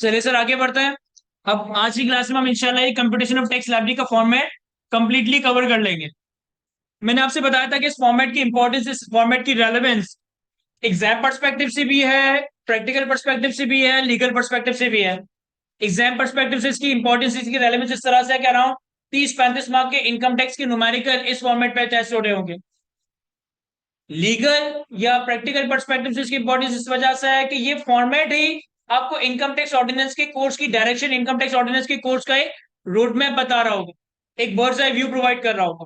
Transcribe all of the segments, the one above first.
चलिए सर आगे बढ़ते हैं। अब आज की क्लास में हम इंशाल्लाह ये कंप्यूटेशन ऑफ टेक्स्ट लाइब्रेरी का फॉर्मेट कंप्लीटली कवर कर लेंगे। मैंने आपसे बताया था कि इस फॉर्मेट की इंपॉर्टेंस, इस फॉर्मेट की रेलेवेंस एग्जाम पर्सपेक्टिव से भी है, प्रैक्टिकल पर्सपेक्टिव से भी है, लीगल पर्सपेक्टिव से भी है। एग्जाम पर्सपेक्टिव से इसकी इंपॉर्टेंस, इसकी रेलेवेंस इस तरह से कह रहा हूँ, 30-35 मार्क के इनकम टैक्स के न्यूमेरिकल इस फॉर्मेट पे टेस्ट हो रहे होंगे। लीगल या प्रैक्टिकल पर्सपेक्टिव से इसकी इंपॉर्टेंस इस वजह से है कि ये फॉर्मेट ही आपको इनकम टैक्स ऑर्डिनेंस के कोर्स की डायरेक्शन, इनकम टैक्स ऑर्डिनेंस के कोर्स का एक रोड मैप बता रहा होगा, एक बर्ड्स आई व्यू प्रोवाइड कर रहा होगा।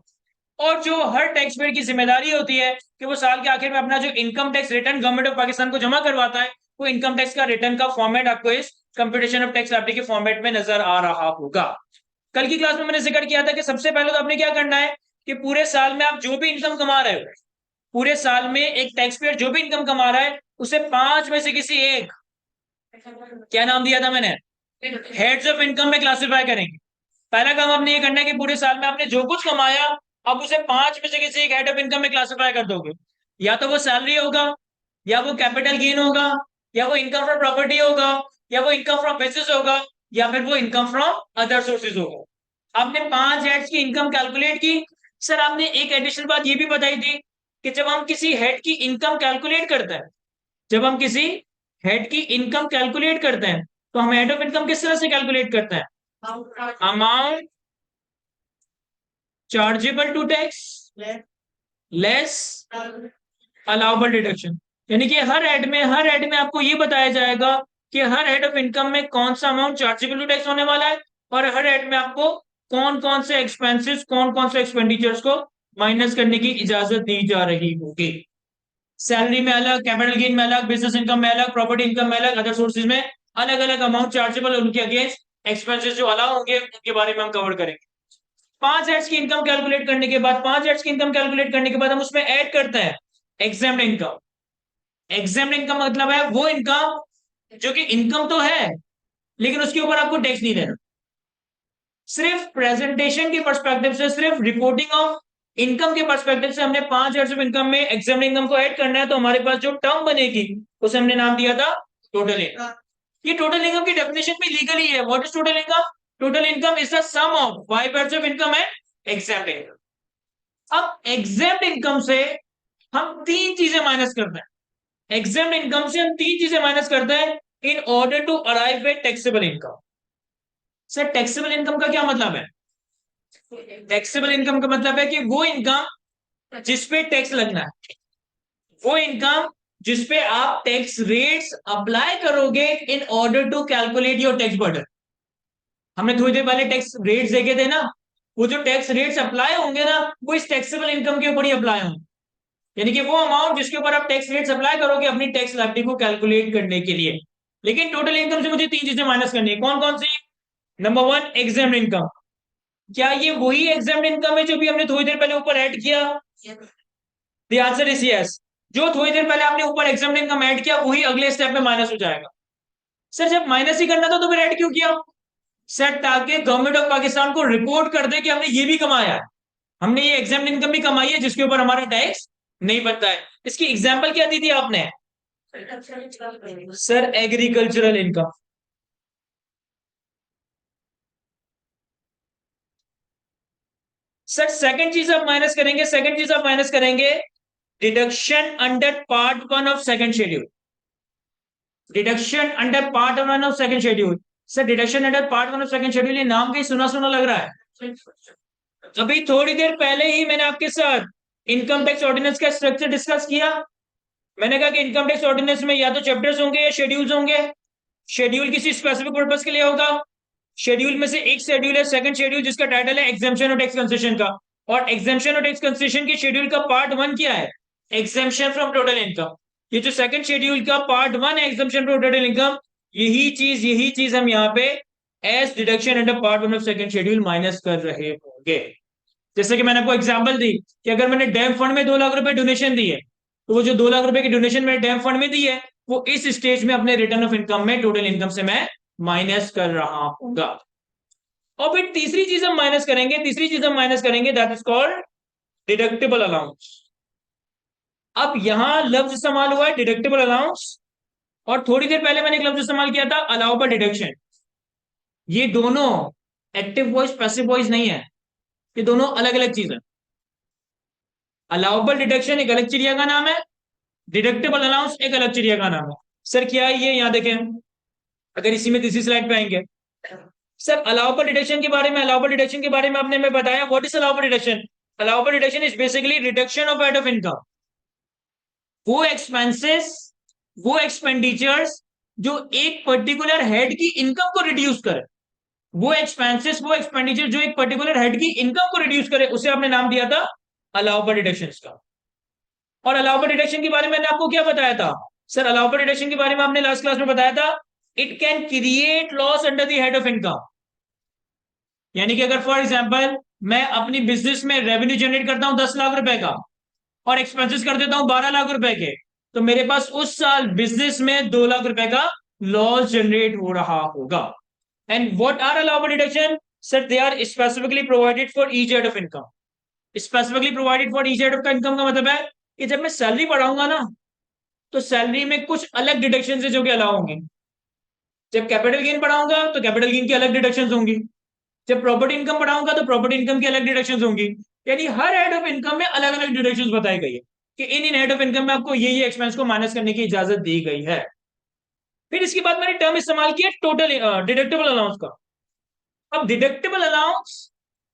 और जो हर टैक्स पेयर की जिम्मेदारी होती है कि वो साल के आखिर में अपना जो income tax return government of Pakistan को जमा करवाता है, वो इनकम टैक्स का रिटर्न का फॉर्मेट आपको इस कंप्यूटेशन ऑफ टैक्स लाइब्रेरी के फॉर्मेट में नजर आ रहा होगा। कल की क्लास में मैंने जिक्र किया था कि सबसे पहले तो आपने क्या करना है कि पूरे साल में आप जो भी इनकम कमा रहे हो, पूरे साल में एक टैक्स पेयर जो भी इनकम कमा रहा है उसे 5 में से किसी एक, क्या नाम दिया था मैंने, हेड्स ऑफ इनकम में क्लासिफाई करेंगे। पहला काम आपने ये करना है कि पूरे साल में आपने जो कुछ कमाया, अब उसे 5 में से किसी एक हेड ऑफ इनकम में क्लासिफाई कर दोगे। या तो वो सैलरी होगा, या वो कैपिटल गेन होगा, या वो इनकम फ्रॉम प्रॉपर्टी होगा, या वो इनकम फ्रॉम बिजनेस होगा, या फिर वो इनकम फ्रॉम अदर सोर्सेज होगा। आपने 5 हेड्स की इनकम कैलकुलेट की। सर आपने एक एडिशनल बात ये भी बताई थी कि जब हम किसी हेड की इनकम कैलकुलेट करते हैं, जब हम किसी हेड की इनकम कैलकुलेट करते हैं, तो हम हेड ऑफ इनकम किस तरह से कैलकुलेट करते हैं? Amount chargeable to tax less allowable deduction. यानी कि हर हेड में आपको ये बताया जाएगा कि हर हेड ऑफ इनकम में कौन सा अमाउंट चार्जेबल टू टैक्स होने वाला है, और हर हेड में आपको कौन कौन से एक्सपेंसेस, कौन कौन से एक्सपेंडिचर्स को माइनस करने की इजाजत दी जा रही होगी। सैलरी में अलग, कैपिटल गेन में अलग, बिजनेस इनकम में अलग, प्रॉपर्टी इनकम में अलग, अदर सोर्सेज में अलग अलग अमाउंट चार्जेबल, उनके अगेंस्ट एक्सपेंसेस जो अलाउ होंगे उनके बारे में हम कवर करेंगे। 5 हेड्स की इनकम कैलकुलेट करने के बाद, 5 हेड्स की इनकम कैलकुलेट करने के बाद हम उसमें ऐड करते हैं एग्जाम्ड इनकम। एग्जाम्ड इनकम मतलब है वो इनकम जो कि इनकम तो है लेकिन उसके ऊपर आपको टैक्स नहीं देना। सिर्फ प्रेजेंटेशन के पर्सपेक्टिव से, सिर्फ रिपोर्टिंग ऑफ इनकम के पर्सपेक्टिव से हमने 5 हेड्स ऑफ इनकम में एग्जाम्ड इनकम को ऐड करना है, तो हमारे पास जो टर्म बनेगी उसे हमने नाम दिया था टोटल इनकम। ये टोटल इनकम की डेफिनेशन भी लीगल ही है। What is total income? Total income is the sum of 5 heads of income and exempted income. अब एग्जाम्ड इनकम से हम तीन चीजें माइनस करते हैं। एग्जाम्ड इनकम से हम तीन चीजें माइनस करते हैं in order to arrive at taxable income. Sir taxable income का क्या मतलब है? टैक्सेबल इनकम का मतलब है कि वो इनकम जिसपे टैक्स लगना है, वो इनकम जिसपे आप टैक्स रेट्स अप्लाई करोगे in order to calculate your tax burden. हमने थोड़ी देर पहले टैक्स रेट्स देखे थे ना, वो जो टैक्स रेट्स अप्लाई होंगे ना, वो इस टैक्सेबल इनकम के ऊपर ही अप्लाई होंगे। यानी कि वो अमाउंट जिसके ऊपर आप टैक्स रेट्स अप्लाई करोगे अपनी टैक्स लायबिलिटी को कैलकुलेट करने के लिए। लेकिन टोटल इनकम से मुझे तीन चीजें माइनस करनी है। कौन कौन सी? Number one, exempted income. क्या ये वही एग्जाम्ड इनकम है जो भी हमने थोड़ी देर पहले ऊपर ऐड किया? The answer is yes. जो थोड़ी देर पहले आपने ऊपर एग्जाम्ड इनकम ऐड किया वही अगले स्टेप में माइनस हो जाएगा। सर जब माइनस ही करना था तो फिर ऐड क्यों किया? सर ताकि गवर्नमेंट ऑफ पाकिस्तान को रिपोर्ट कर दे कि हमने ये भी कमाया है, हमने ये एग्जाम्ड इनकम भी कमाई है जिसके ऊपर हमारा टैक्स नहीं बनता है। इसकी एग्जाम्पल क्या दी थी आपने? Sir agricultural income. Sir second चीज आप माइनस करेंगे, सेकंड चीज आप माइनस करेंगे deduction under part one of second schedule. Deduction under part one of second schedule. Sir deduction under part one of second schedule, ये नाम कहीं सुना सुना लग रहा है। अभी थोड़ी देर पहले ही मैंने आपके साथ इनकम टैक्स ऑर्डिनेंस का स्ट्रक्चर डिस्कस किया। मैंने कहा कि इनकम टैक्स ऑर्डिनेंस में या तो चैप्टर्स होंगे या शेड्यूल्स होंगे। शेड्यूल किसी स्पेसिफिक पर्पस के लिए होगा। शेड्यूल में से एक शेड्यूल है सेकंड शेड्यूल, जिसका टाइटल है एग्जेम्पशन और टैक्स कंसेशन का। और एग्जेम्पशन और टैक्स कंसेशन के शेड्यूल का पार्ट वन क्या है? Exemption from total income. ये जो सेकंड शेड्यूल का पार्ट वन है एग्जेम्पशन फ्रॉम टोटल इनकम, यही चीज हम यहाँ पे as deduction under part one of second schedule minus कर रहे होंगे। जैसे कि मैंने आपको एग्जांपल दी कि अगर मैंने डैम फंड में 2 लाख रुपए डोनेशन दी है, तो वो जो 2 लाख रुपए की डोनेशन मैंने डैम फंड में दी है वो इस स्टेज में अपने रिटर्न ऑफ इनकम में टोटल इनकम से मैं माइनस कर रहा हूंगा। और फिर तीसरी चीज हम माइनस करेंगे, तीसरी चीज हम माइनस करेंगे, that is called deductible allowance. अब यहां लफ्ज इस्तेमाल हुआ है डिडक्टेबल अलाउंस। और थोड़ी देर पहले मैंने एक लफ्ज इस्तेमाल किया था अलाउबल डिडक्शन। ये दोनों एक्टिव वॉइस पैसिव वॉइस नहीं है, ये दोनों अलग अलग चीज है। अलाउबल डिडक्शन एक अलग चिड़िया का नाम है, डिडक्टेबल अलाउंस एक अलग चिड़िया का नाम है। सर क्या है ये, यहाँ देखें, अगर इसी में तीसरी स्लाइड पे आएंगे। सर अलाउबल डिडक्शन के बारे में, अलाउबल डिडक्शन के बारे में आपने मैं बताया what is allowable deduction. Allowable deduction is basically reduction of head of income. वो एक्सपेंसेस, वो एक्सपेंडिचर्स जो एक पर्टिकुलर हेड की इनकम को रिड्यूस करे, वो एक्सपेंसेस वो एक्सपेंडिचर जो एक पर्टिकुलर हेड की इनकम को रिड्यूस करे, उसे आपने नाम दिया था अलाउबल डिडक्शंस का। और अलाउबल डिडक्शन के बारे में मैंने आपको क्या बताया था? सर अलाउबल डिडक्शन के बारे में आपने लास्ट क्लास में बताया था it can create loss under the head of income. यानी कि अगर फॉर एग्जांपल मैं अपनी बिजनेस में रेवेन्यू जनरेट करता हूं 10 लाख रुपए का और एक्सपेंसेस कर देता हूं 12 लाख रुपए के, तो मेरे पास उस साल बिजनेस में 2 लाख रुपए का लॉस जनरेट हो रहा होगा। And what are allowable deduction? Sir they are specifically provided for each head of income. Specifically provided for each head of income का मतलब है कि जब मैं सैलरी बढ़ाऊंगा ना, तो सैलरी में कुछ अलग डिडक्शन है जो कि अलाउ होंगे। जब कैपिटल गेन बढ़ाऊंगा तो कैपिटल गेन की अलग डिडक्शन होंगी। जब प्रॉपर्टी इनकम बढ़ाऊंगा तो प्रॉपर्टी इनकम की अलग डिडक्शन होंगी। यानी हर हेड ऑफ इनकम में अलग अलग डिडक्शन बताई गई है कि इन हेड ऑफ इनकम में आपको ये एक्सपेंस को माइनस करने की इजाजत दी गई है। फिर इसके बाद मैंने टर्म इस्तेमाल किया टोटल डिडक्टेबल अलाउंस का। अब डिडक्टेबल अलाउंस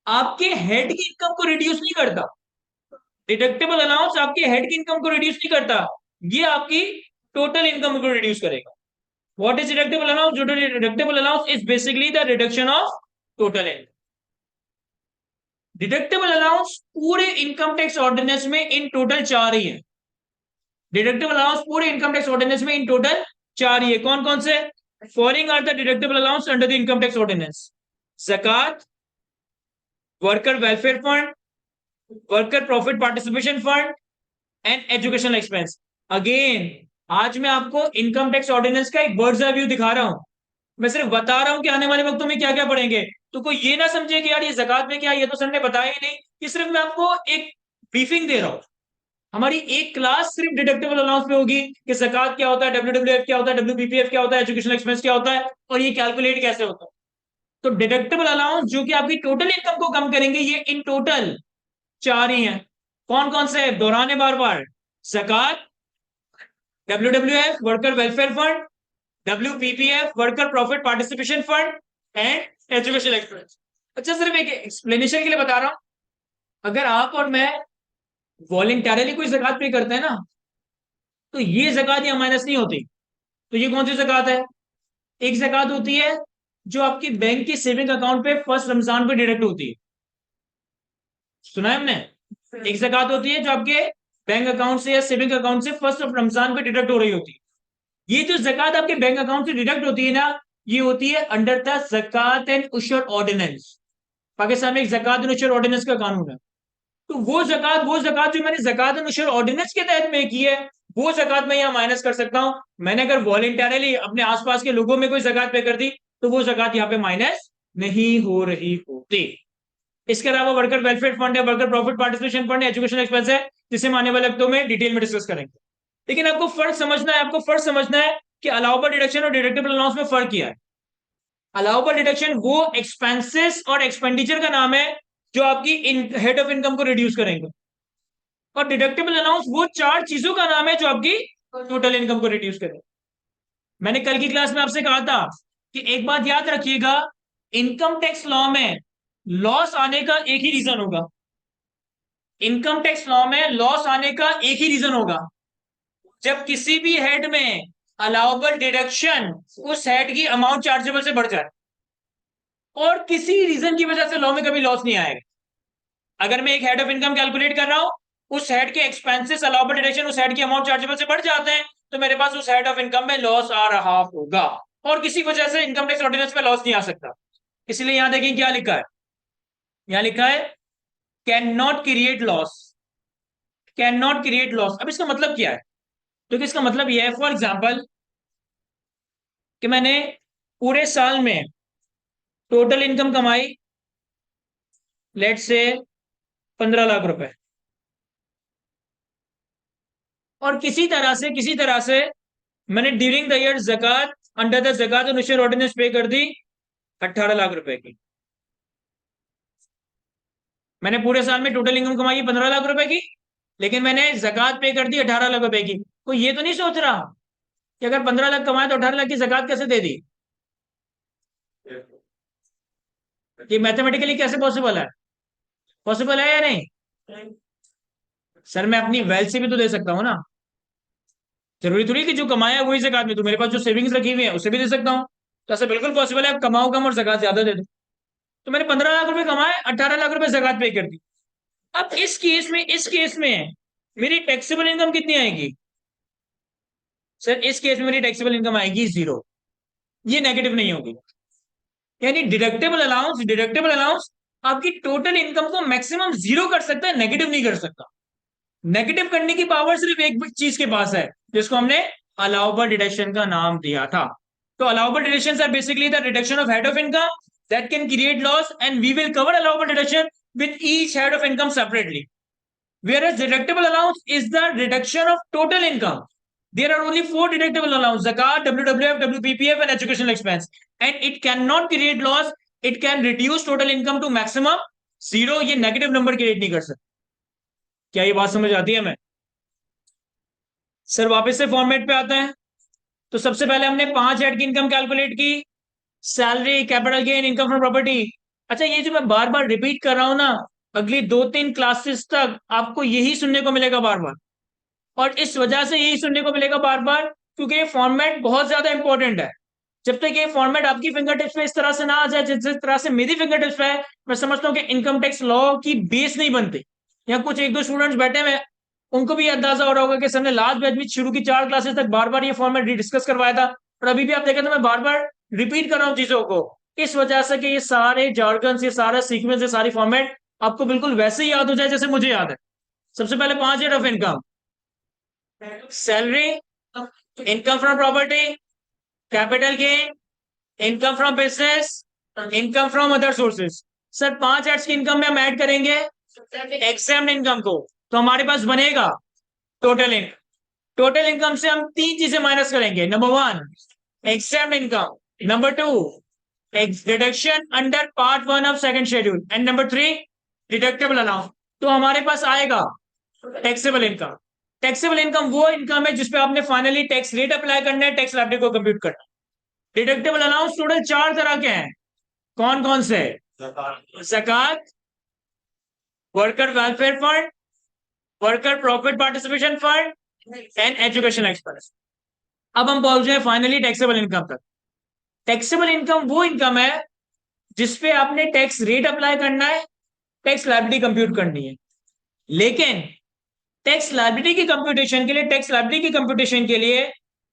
आपके हेड की इनकम को रिड्यूस नहीं करता। डिडक्टेबल अलाउंस आपके हेड की इनकम को रिड्यूस नहीं करता, ये आपकी टोटल इनकम को रिड्यूस करेगा। What is deductible allowance? Deductible allowance is basically the reduction of total income. Deductible allowance पूरे इनकम टैक्स ऑर्डिनेंस में इन टोटल चार ही है। डिडक्टेबल अलाउंस पूरे इनकम टैक्स ऑर्डिनेंस में इन टोटल चार ही है। कौन कौन से? Following are the deductible allowance under the income tax ordinance: zakat, worker welfare fund, worker profit participation fund and educational expense. Again आज मैं आपको इनकम टैक्स ऑर्डिनेंस का एक बर्ड्स आई व्यू दिखा रहा हूं। मैं सिर्फ बता रहा हूं कि आने वाले वक्तों में क्या क्या पढ़ेंगे। तो कोई ये ना समझे कि यार ये ज़कात में क्या, ये तो सर ने बताया ही नहीं। ये सिर्फ मैं आपको एक ब्रीफिंग दे रहा हूं। हमारी एक क्लास सिर्फ डिडक्टेबल अलाउंस पे होगी कि ज़कात क्या होता है, डब्ल्यूडब्ल्यूएफ क्या होता है, डब्ल्यूपीपीएफ क्या होता है, एजुकेशनल एक्सपेंस क्या होता है और ये कैलकुलेट कैसे होता है। तो डिडक्टेबल अलाउंस जो कि आपकी टोटल इनकम को कम करेंगे, ये इन टोटल चार ही हैं। कौन कौन से? दोहराने बार बार: zakat, WWF worker welfare fund, WPPF worker profit participation fund and education expense. अच्छा सिर्फ एक एक्सप्लेनेशन के लिए बता रहा हूं, अगर आप और मैं वॉलेंटरली कोई ज़कात पे करते हैं ना, तो ये ज़कात यहाँ माइनस नहीं होती। तो ये कौन सी ज़कात है? एक ज़कात होती है जो आपकी बैंक की सेविंग अकाउंट पे फर्स्ट रमजान पे डिडक्ट होती है। सुना है हमने? एक ज़कात होती है जो आपके बैंक अकाउंट से या सेविंग अकाउंट से फर्स्ट ऑफ रमजान पे डिडक्ट हो रही होती है। ये जो ज़कात आपके बैंक अकाउंट से डिडक्ट होती है ना, ये होती है under the zakat and ushr ordinance. Pakistan में एक ज़कात एंड उशर ऑर्डिनेंस का कानून है। तो वो ज़कात जो मैंने ज़कात एंड उशर ऑर्डिनेंस के तहत में की है, वो ज़कात मैं यहाँ माइनस कर सकता हूं। मैंने अगर वॉलेंटरली अपने आसपास के लोगों में कोई ज़कात पे कर दी, तो वो ज़कात यहाँ पे माइनस नहीं हो रही होती। इसके अलावा वर्कर वेलफेयर फंड है, वर्कर प्रॉफिट पार्टिसिपेशन फंड है, एजुकेशन एक्सपेंस है, जिसे हम आने वाले हफ्तों में डिटेल में डिस्कस करेंगे। लेकिन आपको फर्क समझना है, कि अलाउबल डिडक्शन और डिडक्टेबल अलाउंस में फर्क क्या है। अलाउबल डिडक्शन वो एक्सपेंसेस और एक्सपेंडिचर का नाम है जो आपकी हेड ऑफ इनकम को रिड्यूस करेंगे, और डिडक्टेबल अलाउंस वो चार चीजों का नाम है जो आपकी टोटल इनकम को रिड्यूस करेंगे। मैंने कल की क्लास में आपसे कहा था कि एक बात याद रखिएगा, इनकम टैक्स लॉ में लॉस आने का एक ही रीजन होगा। इनकम टैक्स लॉ में लॉस आने का एक ही रीजन होगा, जब किसी भी हेड में अलाउबल डिडक्शन उस हेड की अमाउंट चार्जेबल से बढ़ जाए, और किसी रीजन की वजह से लॉ में कभी लॉस नहीं आएगा। अगर मैं एक हेड ऑफ इनकम कैलकुलेट कर रहा हूं, उस हेड के एक्सपेंसेस अलाउबल डिडक्शन उस हेड की अमाउंट चार्जेबल से बढ़ जाते हैं, तो मेरे पास उस हेड ऑफ इनकम में लॉस आ रहा होगा, और किसी वजह से इनकम टैक्स ऑर्डिनेंस में लॉस नहीं आ सकता। इसलिए यहां देखें क्या लिखा है, यहां लिखा है can not create loss. Can not create loss, अब इसका मतलब क्या है? तो इसका मतलब यह है, फॉर एग्जाम्पल, कि मैंने पूरे साल में टोटल इनकम कमाई लेट से 15 लाख रुपए, और किसी तरह से मैंने during the year zakat under the zakat initial ordinance पे कर दी 18 लाख रुपए की। मैंने पूरे साल में टोटल इनकम कमाई 15 लाख रुपए की, लेकिन मैंने जक़ात पे कर दी 18 लाख रुपए की। कोई ये तो नहीं सोच रहा कि अगर 15 लाख कमाए तो 18 लाख की जक़ात कैसे दे दी? ये मैथमेटिकली कैसे पॉसिबल है? पॉसिबल है या नहीं? सर मैं अपनी वेल्थ से भी तो दे सकता हूँ ना। जरूरी थोड़ी कि जो कमाया है वही जक़ात में, तो मेरे पास जो सेविंग्स रखी हुई है उससे भी दे सकता हूँ। तो ऐसा बिल्कुल पॉसिबल है, कमाओ कम और जक़ात ज्यादा दे दो। तो मैंने 15 लाख रुपए कमाए, 18 लाख रुपए जक़ात पे कर दी। अब इस केस में मेरी टैक्सेबल इनकम कितनी आएगी? सर इस केस में मेरी टैक्सेबल इनकम आएगी 0। ये नेगेटिव नहीं होगी। यानी डिडक्टेबल अलाउंस आपकी टोटल इनकम को मैक्सिमम 0 कर सकता है, नेगेटिव नहीं कर सकता। नेगेटिव करने की पावर सिर्फ एक चीज के पास है, जिसको हमने अलाउबल डिडक्शन का नाम दिया था। तो allowable deductions are basically the reduction of head of income that can create loss, and we will cover allowable deduction with each head of income separately. Whereas deductible allowance is the reduction of total income. There are only 4 deductible allowance: zakat, WWF, WPPF, and educational expense. And it cannot create loss. It can reduce total income to maximum 0. ये negative number create नहीं कर सकता। क्या ये बात समझ आती है? मैं सर वापस से फॉर्मेट पे आता है। तो सबसे पहले हमने 5 हेड की इनकम कैलकुलेट की, salary, capital gain, income from property. अच्छा ये जो मैं बार बार रिपीट कर रहा हूं ना, अगली 2-3 क्लासेस तक आपको यही सुनने को मिलेगा बार बार। और इस वजह से यही सुनने को मिलेगा बार बार क्योंकि ये फॉर्मेट बहुत ज्यादा इंपॉर्टेंट है। जब तक ये फॉर्मेट आपकी फिंगर टिप्स पे इस तरह से ना आ जाए जिस तरह से मेरी फिंगर टिप्स पे है, मैं समझता हूँ कि इनकम टैक्स लॉ की बेस नहीं बनती। यहाँ कुछ 1-2 स्टूडेंट्स बैठे हुए, उनको भी अंदाजा हो रहा होगा कि सर ने लास्ट बैच में शुरू की 4 क्लासेस तक बार बार ये फॉर्मेट डिस्कस करवाया था, और अभी भी आप देखें तो मैं बार बार रिपीट कर रहा हूँ चीजों को, इस वजह से कि ये सारे जार्गन्स, ये सारा सीक्वेंस, ये सारी फॉर्मेट आपको बिल्कुल वैसे ही याद हो जाए जैसे मुझे याद है। सबसे पहले 5 head of income: salary, income from property, capital gain, income from business, income from other sources. Sir 5 heads की इनकम में हम ऐड करेंगे एग्जाम इनकम को, तो हमारे पास बनेगा टोटल इनकम। टोटल इनकम से हम 3 चीजें माइनस करेंगे: number 1 exam income, number 2 deduction under part 1 of second schedule, and number 3 deductible allowance. तो हमारे पास आएगा टैक्सेबल इनकम। टैक्सेबल इनकम वो इनकम है जिसपे आपने फाइनली टैक्स रेट अप्लाई करना है, टैक्स लायबिलिटी को कंप्यूट करना है। डिडक्टेबल अलाउंस टोटल 4 तरह के हैं। कौन कौन से? Zakat, worker welfare fund, worker profit participation fund, and education expense. अब हम पहुंच गए फाइनली टैक्सेबल इनकम तक। टैक्सेबल इनकम वो इनकम है जिसपे आपने टैक्स रेट अप्लाई करना है, टैक्स लायबिलिटी कंप्यूट करनी है। लेकिन टैक्स लायबिलिटी की कंप्यूटेशन के लिए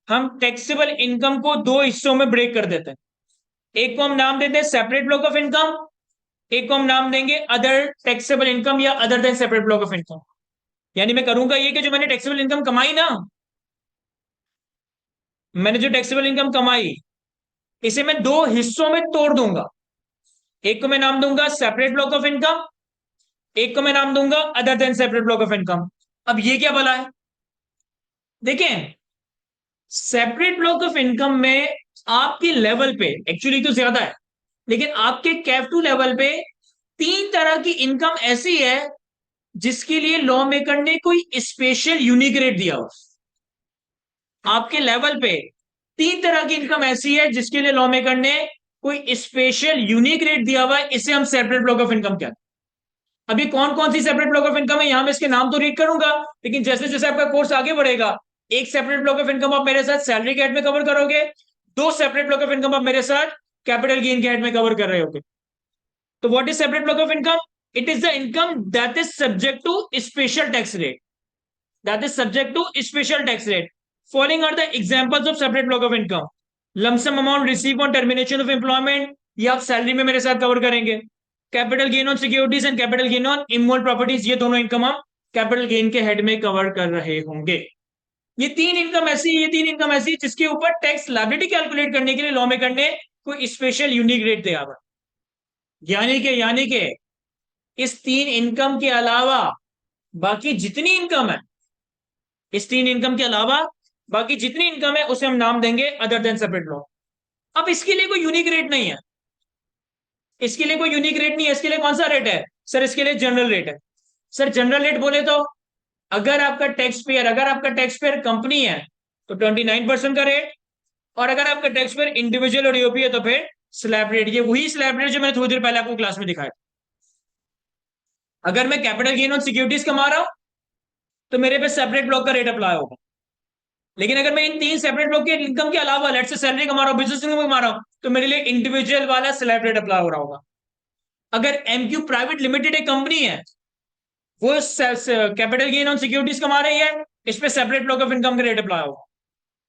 हम टैक्सेबल इनकम को 2 हिस्सों में ब्रेक कर देते हैं। एक को हम नाम देते हैं सेपरेट ब्लॉक ऑफ इनकम, एक को हम नाम देंगे अदर टैक्सेबल इनकम या other than separate block of income. यानी मैं करूंगा ये कि जो मैंने टैक्सेबल इनकम कमाई ना, मैंने जो टैक्सेबल इनकम कमाई, इसे मैं 2 हिस्सों में तोड़ दूंगा। एक को मैं नाम दूंगा सेपरेट ब्लॉक ऑफ इनकम, एक को मैं नाम दूंगा other than separate block of income. अब ये क्या भला है? देखें, सेपरेट ब्लॉक ऑफ इनकम में आपके लेवल पे एक्चुअली तो ज्यादा है, लेकिन आपके कैप टू लेवल पे 3 तरह की इनकम ऐसी है जिसके लिए लॉ मेकर ने कोई स्पेशल यूनिक रेट दिया हो। आपके लेवल पे 3 तरह की इनकम ऐसी है जिसके लिए लॉ मेकर ने कोई स्पेशल यूनिक रेट दिया हुआ है, इसे हम सेपरेट ब्लॉक ऑफ इनकम कहते हैं। अभी कौन कौन सी सेपरेट ब्लॉक ऑफ इनकम है यहां मैं इसके नाम तो रीड करूंगा, लेकिन जैसे जैसे आपका कोर्स आगे बढ़ेगा, एक सेपरेट ब्लॉक ऑफ इनकम आप मेरे साथ सैलरी के हेड में कवर करोगे, 2 सेपरेट ब्लॉक ऑफ इनकम आप मेरे साथ कैपिटल गेन के हेड में कवर कर रहे होगे। तो what is separate block of income? It is the income that is subject to special tax rate, that is subject to special tax rate. Following are the examples of separate block of income: lump sum amount receive on termination of employment, ये आप salary में मेरे साथ cover करेंगे। Capital gain on securities and capital gain on इमोल properties, ये दोनों income हम capital gain के हेड में कवर कर रहे होंगे। ये 3 इनकम ऐसी जिसके ऊपर टैक्स लायबिलिटी कैलकुलेट करने के लिए लॉ मेकर ने कोई स्पेशल यूनिक रेट दिया हुआ। यानी के इस 3 इनकम के अलावा बाकी जितनी इनकम है, इस 3 इनकम के अलावा बाकी जितनी इनकम है उसे हम नाम देंगे अदर देन सेपरेट लॉ। अब इसके लिए कोई यूनिक रेट नहीं है, इसके लिए कोई यूनिक रेट नहीं है। इसके लिए कौन सा रेट है सर? इसके लिए जनरल रेट है। सर जनरल रेट बोले तो अगर आपका टैक्स पेयर कंपनी है तो 29% का रेट, और अगर आपका टैक्स पेयर इंडिविजुअल और ईओपी है तो फिर स्लैब रेट। ये वही स्लैब रेट जो मैंने थोड़ी देर पहले आपको क्लास में दिखाया। अगर मैं कैपिटल गेन ऑन सिक्योरिटीज कमा रहा हूं तो मेरे पे सेपरेट ब्लॉक का रेट अप्लाई होगा। लेकिन अगर मैं इन तीन सेपरेट ब्लॉक के इनकम के अलावा लेट से सैलरी कमा रहा हूँ, बिजनेस इनकम कमा रहा हूं, तो मेरे लिए इंडिविजुअल वाला स्लैब रेट अप्लाई हो रहा होगा। अगर एमक्यू प्राइवेट लिमिटेड एक कंपनी है, वो कैपिटल गेन ऑन सिक्योरिटीज कमा रही है, इस पे सेपरेट ब्लॉक ऑफ इनकम का रेट अप्लाई होगा।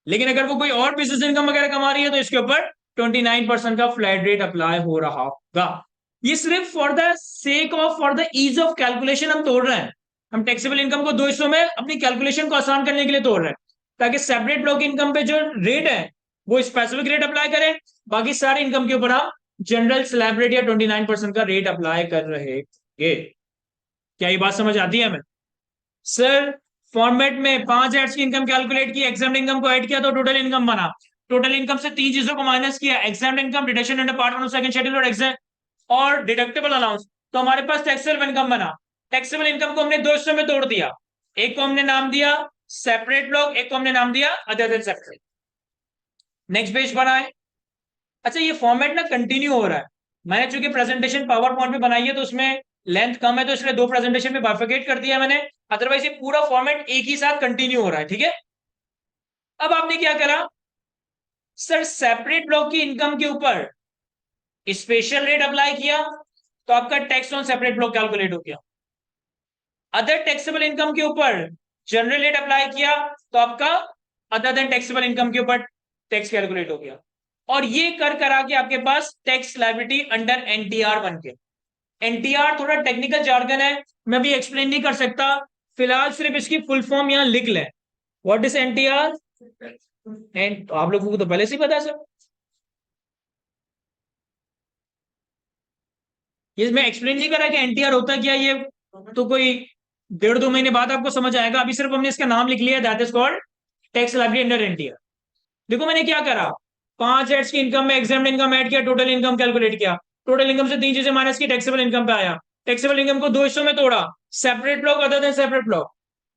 लेकिन अगर वो कोई और बिजनेस इनकम वगैरह कमा रही है तो इसके ऊपर 29% का फ्लैट रेट अप्लाई हो रहा होगा। ये सिर्फ for the sake of, for the ease of calculation हम तोड़ रहे हैं। हम टैक्सेबल इनकम को दो हिस्सों में अपनी कैलकुलेशन को आसान करने के लिए तोड़ रहे हैं, ताकि सेपरेट ब्लॉक इनकम पे जो रेट है वो स्पेसिफिक रेट अप्लाई करें, बाकी सारे इनकम के ऊपर हम जनरल स्लैब रेट या 29% का रेट अप्लाई कर रहे हैं। क्या ये बात समझ आती है हमें? सर फॉर्मेट में 5 एड्स की इनकम कैलकुलेट की, एग्जाम इनकम को ऐड किया तो टोटल इनकम बना। टोटल इनकम से तीन चीजों को माइनस किया, exam income, deduction under part 1 of second schedule और एग्जाम और डिडक्टेबल अलाउंस, तो हमारे पास टैक्सेबल इनकम बना। टैक्सेबल इनकम को हमने दो हिस्सों में तोड़ दिया, एक को हमने नाम दिया सेपरेट ब्लॉक, एक को हमने नाम दिया other than separate. Next page बनाए। अच्छा ये फॉर्मेट ना कंटिन्यू हो रहा है, मैंने चूंकि प्रेजेंटेशन पावर पॉइंट में बनाई है तो उसमें लेंथ कम है, तो इसलिए दो प्रेजेंटेशन में बाइफरकेट कर दिया मैंने। अदरवाइज ये पूरा फॉर्मेट एक ही साथ कंटिन्यू हो रहा है, ठीक है। अब आपने क्या करा सर, सेपरेट ब्लॉक की इनकम के ऊपर स्पेशल रेट अप्लाई किया तो आपका tax on separate block calculate हो गया। अदर टैक्सेबल इनकम के ऊपर जनरल रेट अप्लाई किया तो आपका अदर देन टैक्सेबल इनकम के ऊपर टैक्स कैलकुलेट हो गया। और ये कर करा के आपके पास टैक्स लायबिलिटी अंडर एनटीआर बन के। एनटीआर थोड़ा टेक्निकल जार्गन है, मैं भी एक्सप्लेन नहीं कर सकता, फिलहाल सिर्फ इसकी फुल फॉर्म यहां लिख लें। What is NTR? एंड आप लोगों को तो पहले से ही पता है सर, ये मैं एक्सप्लेन नहीं करा कि एनटीआर होता क्या, ये तो कोई 1.5-2 महीने बाद आपको समझ आएगा। अभी सिर्फ हमने इसका नाम लिख लिया, that is called tax liability under NTR. देखो मैंने क्या करा, 5 एड्स की इनकम में एग्जाम इनकम ऐड किया, टोटल इनकम कैलकुलेट किया, टोटल इनकम से तीन चीजें माइनस की, टैक्सेबल इनकम पे आया। टैक्सेबल इनकम को दो हिस्सों में तोड़ा, separate block other than separate block.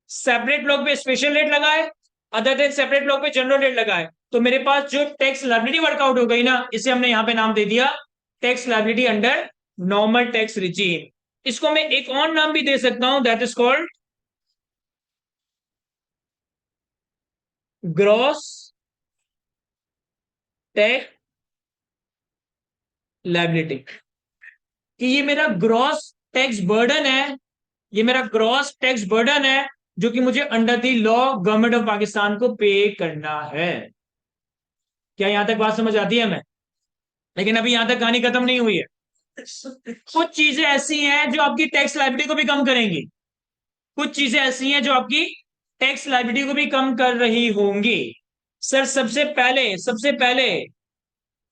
Separate block पे स्पेशल रेट लगाए, अदर देन सेपरेट ब्लॉक पे जनरल रेट लगाए, तो मेरे पास जो टैक्स लायबिलिटी वर्कआउट हो गई ना, इसे हमने यहां पे नाम दे दिया tax liability under normal tax regime. इसको मैं एक और नाम भी दे सकता हूं, that is called gross tax liability, कि ये मेरा ग्रॉस टैक्स बर्डन है, ये मेरा ग्रॉस टैक्स बर्डन है जो कि मुझे under the law government of Pakistan को पे करना है। क्या यहां तक बात समझ आती है हमें? लेकिन अभी यहां तक कहानी खत्म नहीं हुई है। कुछ चीजें ऐसी हैं जो आपकी टैक्स लायबिलिटी को भी कम करेंगी, कुछ चीजें ऐसी हैं जो आपकी टैक्स लायबिलिटी को भी कम कर रही होंगी। सर सबसे पहले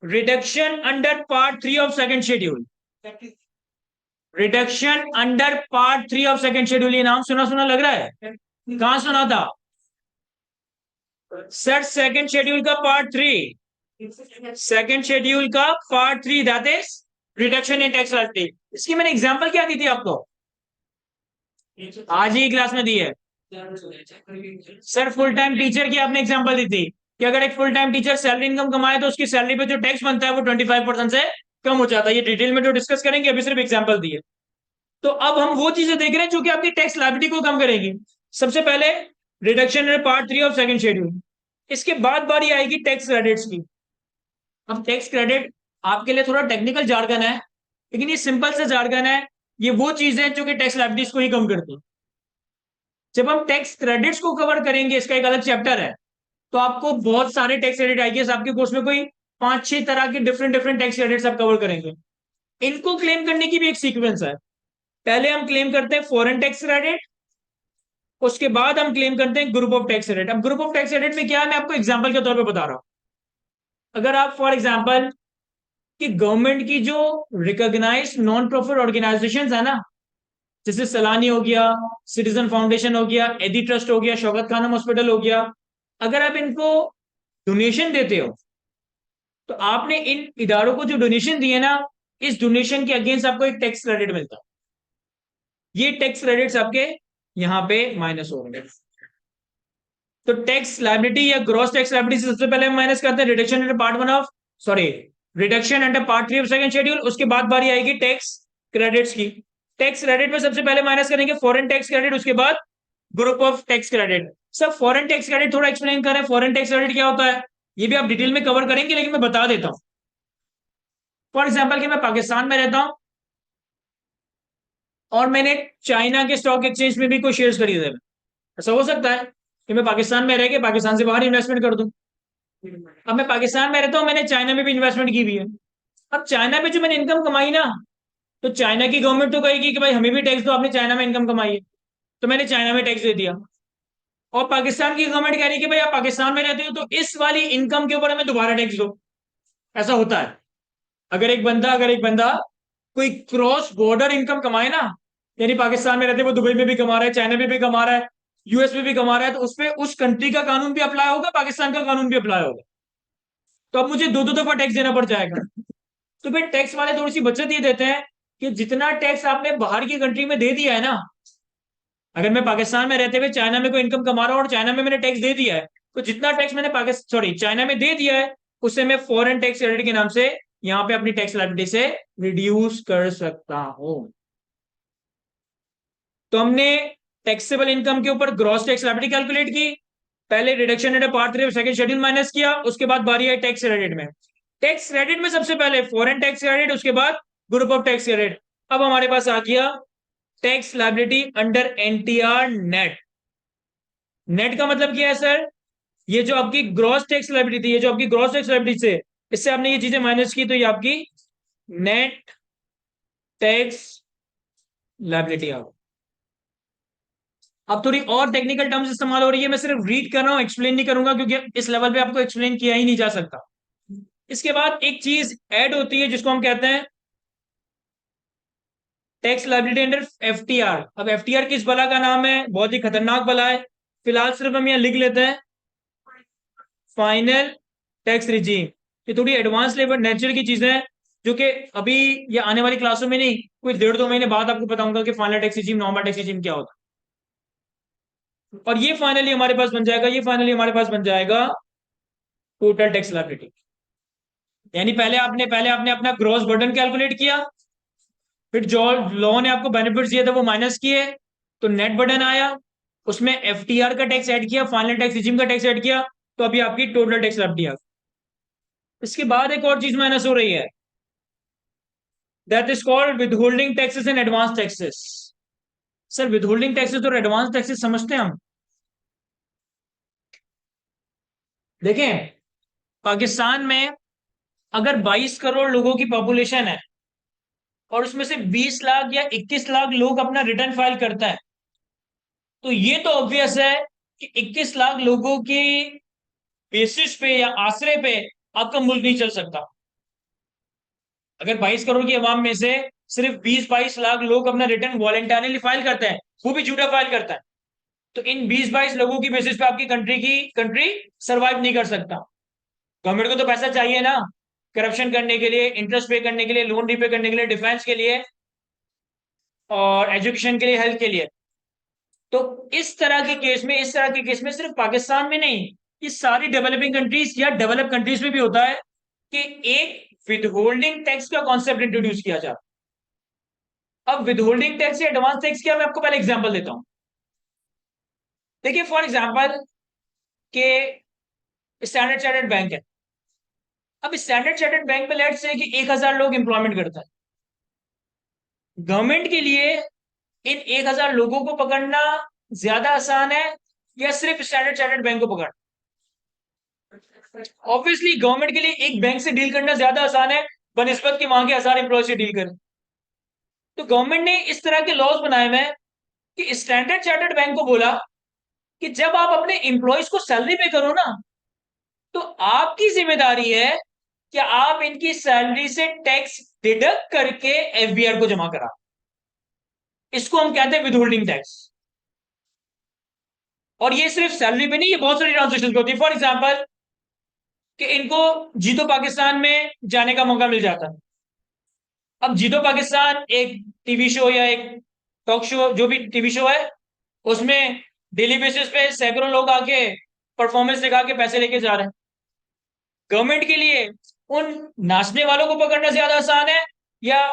reduction under part 3 of second schedule, reduction under part 3 of second schedule, ये नाम सुना सुना लग रहा है, कहां सुना था सर? सेकंड शेड्यूल का पार्ट 3, सेकंड शेड्यूल का part 3, that is reduction in tax liability. इसकी मैंने एग्जांपल क्या दी थी आपको, आज ही क्लास में दी है सर। फुल टाइम टीचर की आपने एग्जांपल दी थी कि अगर एक full time teacher salary income कमाए तो उसकी सैलरी पे जो टैक्स बनता है वो 25% से कम हो जाता है। ये डिटेल में जो डिस्कस करेंगे, अभी सिर्फ एग्जांपल दी है। तो अब हम वो चीजें देख रहे हैं जो कि आपकी टैक्स लायबिलिटी को कम करेगी। सबसे पहले reduction in part 3 of second schedule, इसके बाद बारी आएगी टैक्स क्रेडिट्स की। अब टैक्स क्रेडिट आपके लिए थोड़ा टेक्निकल जार्गन है, लेकिन ये सिंपल सा जार्गन है। ये वो चीजें जो कि टैक्स लायबिलिटीज को ही कम करती है। जब हम टैक्स क्रेडिट्स को कवर करेंगे, इसका एक अलग चैप्टर है, तो आपको बहुत सारे टैक्स क्रेडिट आएंगे। आपके कोर्स में कोई 5-6 तरह के डिफरेंट डिफरेंट टैक्स क्रेडिट्स आप कवर करेंगे। इनको क्लेम करने की भी एक सीक्वेंस है। पहले हम क्लेम करते हैं फॉरेन टैक्स क्रेडिट, उसके बाद हम क्लेम करते हैं ग्रुप ऑफ टैक्स क्रेडिट। अब ग्रुप ऑफ टैक्स क्रेडिट में क्या है, मैं आपको एग्जांपल के तौर पे बता रहा हूं। अगर आप फॉर एग्जांपल कि गवर्नमेंट की जो रिकॉग्नाइज्ड नॉन प्रॉफिट ऑर्गेनाइजेशन है ना, जैसे सलानी हो गया, सिटीजन फाउंडेशन हो गया, एदी ट्रस्ट हो गया, शौकत खानम हॉस्पिटल हो गया, अगर आप इनको डोनेशन देते हो तो आपने इन इदारों को जो डोनेशन दिए ना, इस डोनेशन के अगेंस्ट आपको एक टैक्स क्रेडिट मिलता है। ये टैक्स क्रेडिट्स आपके यहां पे माइनस हो रहे हैं। तो टैक्स लायबिलिटी या ग्रॉस टैक्स लायबिलिटी सबसे पहले हम माइनस करते हैं reduction under part one of, sorry, reduction under part three of second schedule. उसके बाद बारी आएगी टैक्स क्रेडिट्स की। टैक्स क्रेडिट में सबसे पहले माइनस करेंगे फॉरेन टैक्स क्रेडिट, उसके बाद ग्रुप ऑफ टैक्स क्रेडिट। सब फॉरेन टैक्स क्रेडिट थोड़ा एक्सप्लेन करें, फॉरेन टैक्स क्रेडिट क्या होता है, ये भी आप डिटेल में कवर करेंगे, लेकिन मैं बता देता हूं। फॉर एग्जाम्पल कि मैं पाकिस्तान में रहता हूं और मैंने चाइना के स्टॉक एक्सचेंज में भी कोई शेयर्स खरीदे हैं। ऐसा हो सकता है कि मैं पाकिस्तान में रह के पाकिस्तान से बाहर इन्वेस्टमेंट कर दूं। अब मैं पाकिस्तान में रहता हूं, मैंने चाइना में भी इन्वेस्टमेंट की हुई है। अब चाइना में जो मैंने इनकम कमाई ना, तो चाइना की गवर्नमेंट तो कहेगी कि भाई हमें भी टैक्स दो, आपने चाइना में इनकम कमाई है, तो मैंने चाइना में टैक्स दे दिया। और पाकिस्तान की गवर्नमेंट कह रही है कि भाई आप पाकिस्तान में रहते हो तो इस वाली इनकम के ऊपर हमें दोबारा टैक्स दो। ऐसा होता है। अगर एक बंदा कोई क्रॉस बॉर्डर इनकम कमाए ना, यानी पाकिस्तान में रहते वो दुबई में भी कमा रहा है, चाइना में भी कमा रहा है, यूएस में भी कमा रहा है, तो उस पर उस कंट्री का कानून भी अप्लाई होगा, पाकिस्तान का कानून भी अप्लाई होगा। तो अब मुझे दो दो दफा टैक्स देना पड़ जाएगा। तो फिर टैक्स वाले थोड़ी सी बचत ये देते हैं कि जितना टैक्स आपने बाहर की कंट्री में दे दिया है ना, अगर मैं पाकिस्तान में रहते हुए चाइना में कोई इनकम कमा रहा हूँ और चाइना में मैंने टैक्स दे दिया है, तो जितना टैक्स मैंने पाकिस्तान सॉरी चाइना में दे दिया है, उससे मैं फॉरेन टैक्स क्रेडिट के नाम से यहाँ पे अपनी टैक्स लायबिलिटी से रिड्यूस कर सकता हूं। तो हमने टैक्सेबल इनकम के ऊपर ग्रॉस टैक्स लायबिलिटी कैलकुलेट की, पहले reduction at part three second schedule minus किया, उसके बाद बारी आई टैक्स क्रेडिट में। टैक्स क्रेडिट में सबसे पहले फॉरेन टैक्स क्रेडिट, उसके बाद ग्रुप ऑफ टैक्स क्रेडिट। अब हमारे पास आ गया tax liability under NTR net. Net का मतलब क्या है सर, ये जो आपकी ग्रॉस टैक्स लायबिलिटी थी, ये जो आपकी ग्रॉस टैक्स लायबिलिटी से इससे आपने ये चीजें माइनस की, तो ये आपकी नेट टैक्स लायबिलिटी आ गई। अब थोड़ी और टेक्निकल टर्म्स इस्तेमाल हो रही है, मैं सिर्फ रीड कर रहा हूं, एक्सप्लेन नहीं करूंगा, क्योंकि इस लेवल पे आपको एक्सप्लेन किया ही नहीं जा सकता। इसके बाद एक चीज ऐड होती है जिसको हम कहते हैं टैक्स लायबिलिटी अंडर एफटीआर। अब एफटीआर किस बला का नाम है, बहुत ही खतरनाक बला है। फिलहाल सिर्फ हम यहाँ लिख लेते हैं फाइनल टैक्स रिजीम। ये थोड़ी एडवांस लेवल नेचर की चीजें हैं, जो कि अभी ये आने वाली क्लासों में नहीं, कोई डेढ़ दो महीने बाद आपको बताऊंगा कि final tax regime, normal tax regime क्या होता है। और ये फाइनली हमारे पास बन जाएगा, ये फाइनली हमारे पास बन जाएगा टोटल टैक्स लायबिलिटी। यानी पहले आपने अपना ग्रॉस बर्डन कैलकुलेट किया, फिर जो लॉ ने आपको बेनिफिट दिए थे वो माइनस किए, तो नेट बर्डन आया, उसमें एफटीआर का टैक्स ऐड किया, फाइनल टैक्स रिजीम का टैक्स ऐड किया, तो अभी आपकी टोटल टैक्स लायबिलिटी आ गई। इसके बाद एक और चीज माइनस हो रही है, that is called withholding taxes and advance taxes. Sir withholding taxes और एडवांस टैक्सेस समझते हैं हम? देखें, पाकिस्तान में अगर 22 करोड़ लोगों की पॉपुलेशन है और उसमें से 20 लाख या 21 लाख लोग अपना रिटर्न फाइल करता है, तो ये तो ऑब्वियस है कि 21 लाख लोगों की बेसिस पे या आसरे पे आपका मुल्क नहीं चल सकता। अगर 22 करोड़ की आवाम में से सिर्फ 20-22 लाख लोग अपना रिटर्न वॉलेंटरली फाइल करते हैं, वो भी झूठा फाइल करता है, तो इन 20-22 लोगों की बेसिस पे आपकी कंट्री सरवाइव नहीं कर सकता। गवर्नमेंट को तो पैसा चाहिए ना, करप्शन करने के लिए, इंटरेस्ट पे करने के लिए, लोन रीपे करने के लिए, डिफेंस के लिए और एजुकेशन के लिए, हेल्थ के लिए। तो इस तरह के केस में सिर्फ पाकिस्तान में नहीं, ये सारी डेवलपिंग कंट्रीज या डेवलप कंट्रीज में भी होता है कि एक विदहोल्डिंग टैक्स का कॉन्सेप्ट इंट्रोड्यूस किया जाए। अब विदहोल्डिंग टैक्स या एडवांस टैक्स क्या, मैं आपको पहले एग्जांपल देता हूं। देखिए फॉर एग्जांपल के स्टैंडर्ड चार्टर्ड बैंक है। अब स्टैंडर्ड चार्टर्ड बैंक में लेट्स से कि 1000 लोग इंप्लॉयमेंट करता है। गवर्नमेंट के लिए इन 1000 लोगों को पकड़ना ज्यादा आसान है या सिर्फ स्टैंडर्ड चार्टर्ड बैंक को पकड़ना? ऑब्वियसली गवर्नमेंट के लिए एक बैंक से डील करना ज्यादा आसान है बनिस्बत कि वहां के 1000 एम्प्लॉय से डील करें। तो गवर्नमेंट ने इस तरह के लॉज बनाए हुए हैं कि स्टैंडर्ड चार्टर्ड बैंक को बोला कि जब आप अपने एम्प्लॉयज को सैलरी पे करो ना, तो आपकी जिम्मेदारी है कि आप इनकी सैलरी से टैक्स डिडक्ट करके एफबीआर को जमा करा। इसको हम कहते हैं विदहोल्डिंग टैक्स। और ये सिर्फ सैलरी पे नहीं, ये बहुत सारी ट्रांजेक्शन होती है। फॉर एग्जाम्पल कि इनको जीतो पाकिस्तान में जाने का मौका मिल जाता है। अब जीतो पाकिस्तान एक टीवी शो या एक टॉक शो, जो भी टीवी शो है, उसमें डेली बेसिस पे सैकड़ों लोग आके परफॉर्मेंस दिखा के पैसे लेके जा रहे हैं। गवर्नमेंट के लिए उन नाचने वालों को पकड़ना ज्यादा आसान है, या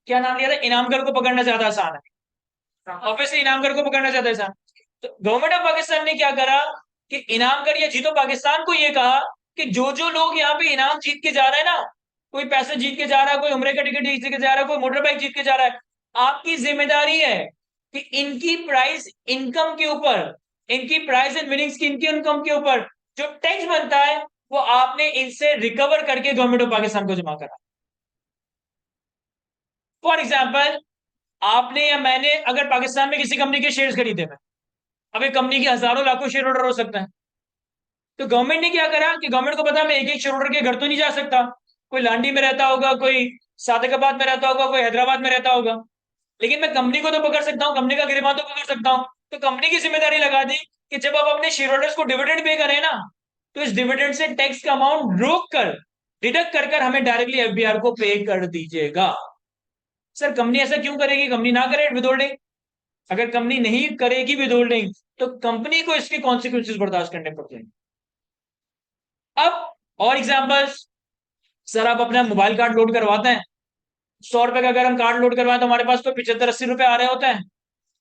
क्या नाम लिया था, इनामगर को पकड़ना ज्यादा आसान है? ऑब्वियसली इनामगर को पकड़ना ज्यादा आसान। तो गवर्नमेंट ऑफ पाकिस्तान ने क्या करा कि इनामगर या जीतो पाकिस्तान को ये कहा कि जो जो लोग यहाँ पे इनाम जीत के जा रहे हैं ना, कोई पैसे जीत के जा रहा है, कोई उम्रे का टिकट जीत के जा रहा है, कोई मोटर बाइक जीत के जा रहा है, आपकी जिम्मेदारी है कि इनकी प्राइस इनकम के ऊपर, इनकी प्राइस एंड विनिंग्स की इनकी इनकम के ऊपर जो टैक्स बनता है वो आपने इनसे रिकवर करके गवर्नमेंट ऑफ पाकिस्तान को जमा करा। फॉर एग्जाम्पल, आपने या मैंने अगर पाकिस्तान में किसी कंपनी के शेयर्स खरीदे हैं, अब एक कंपनी के हजारों लाखों शेयर होल्डर हो सकता है, तो गवर्नमेंट ने क्या करा कि गवर्नमेंट को पता मैं एक एक शेयर होल्डर के घर तो नहीं जा सकता, कोई लांडी में रहता होगा, कोई सादकाबाद में रहता होगा, कोई हैदराबाद में रहता होगा, लेकिन मैं कंपनी को तो पकड़ सकता हूँ, कंपनी का गिरबान तो पकड़ सकता हूँ। तो कंपनी की जिम्मेदारी लगा दी कि जब आप अपने शेयर होल्डर्स को डिविडेंड पे करें ना, तो इस डिविडेंड से टैक्स का अमाउंट रोक कर, डिडक्ट कर कर हमें डायरेक्टली एफबीआर को पे कर दीजिएगा। सर कंपनी ऐसा क्यों करेगी? कंपनी ना करे विद होल्डिंग। अगर कंपनी नहीं करेगी विद होल्डिंग तो कंपनी को इसके कॉन्सिक्वेंसेस बर्दाश्त करने पड़ते हैं। अब और एग्जांपल्स, सर आप अपना मोबाइल कार्ड लोड करवाते हैं, 100 रुपए का अगर हम कार्ड लोड करवाएं तो हमारे पास तो 75-80 रुपए आ रहे होते हैं,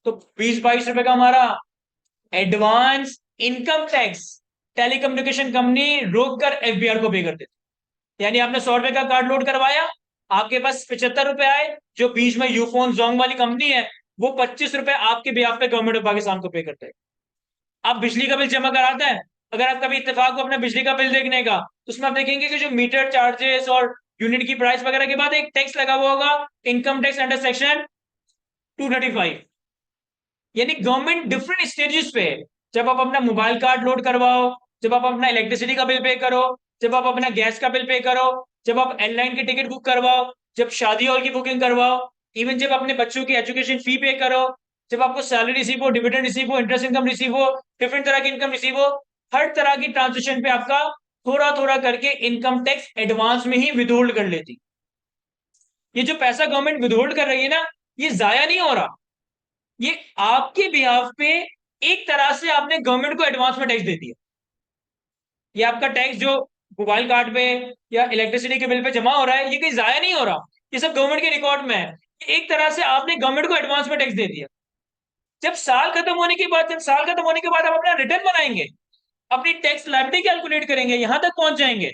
तो 20-22 रुपए का हमारा advance income tax telecommunication company रोक कर एफबीआर को पे कर देती। यानी आपने 100 रुपए का कार्ड लोड करवाया, आपके पास 75 रुपए आए, जो बीच में यूफोन जोंग वाली कंपनी है वो 25 रुपए आपके बिहाफ पे गवर्नमेंट ऑफ पाकिस्तान को पे करते हैं। आप बिजली का बिल जमा कराते हैं, अगर आप कभी इत्तेफाक को अपना बिजली का बिल देखने का, तो उसमें आप देखेंगे कि जो मीटर चार्जेस और यूनिट की प्राइस वगैरह के बाद एक टैक्स लगा हुआ होगा, इनकम टैक्स अंडर सेक्शन 235। यानी गवर्नमेंट डिफरेंट स्टेजेस पे है। जब आप अपना मोबाइल कार्ड लोड करवाओ, जब आप अपना इलेक्ट्रिसिटी का बिल पे करो, जब आप अपना गैस का बिल पे करो, जब आप एयरलाइन की टिकट बुक करवाओ, जब शादी हॉल की बुकिंग करवाओ, इवन जब अपने बच्चों की एजुकेशन फी पे करो, जब आपको सैलरी रिसीव हो, डिविडेंड रिसीव हो, इंटरेस्ट इनकम रिसीव हो, डिफरेंट तरह की इनकम रिसीव हो, हर तरह की ट्रांजेक्शन पे आपका थोड़ा थोड़ा करके इनकम टैक्स एडवांस में ही विदहोल्ड कर लेती। ये जो पैसा गवर्नमेंट विदहोल्ड कर रही है ना, ये जाया नहीं हो रहा, ये आपके बिहाफ पे एक तरह से आपने गवर्नमेंट को एडवांस में टैक्स दे दिया। ये आपका टैक्स जो मोबाइल कार्ड पे या इलेक्ट्रिसिटी के बिल पे जमा हो रहा है, ये कहीं जाया नहीं हो रहा, ये सब गवर्नमेंट के रिकॉर्ड में है। एक तरह से आपने गवर्नमेंट को एडवांस में टैक्स दे दिया। जब साल खत्म होने के बाद, जब साल खत्म होने के बाद आप अपना रिटर्न बनाएंगे, अपनी टैक्स लायबिलिटी कैलकुलेट करेंगे, यहां तक पहुंच जाएंगे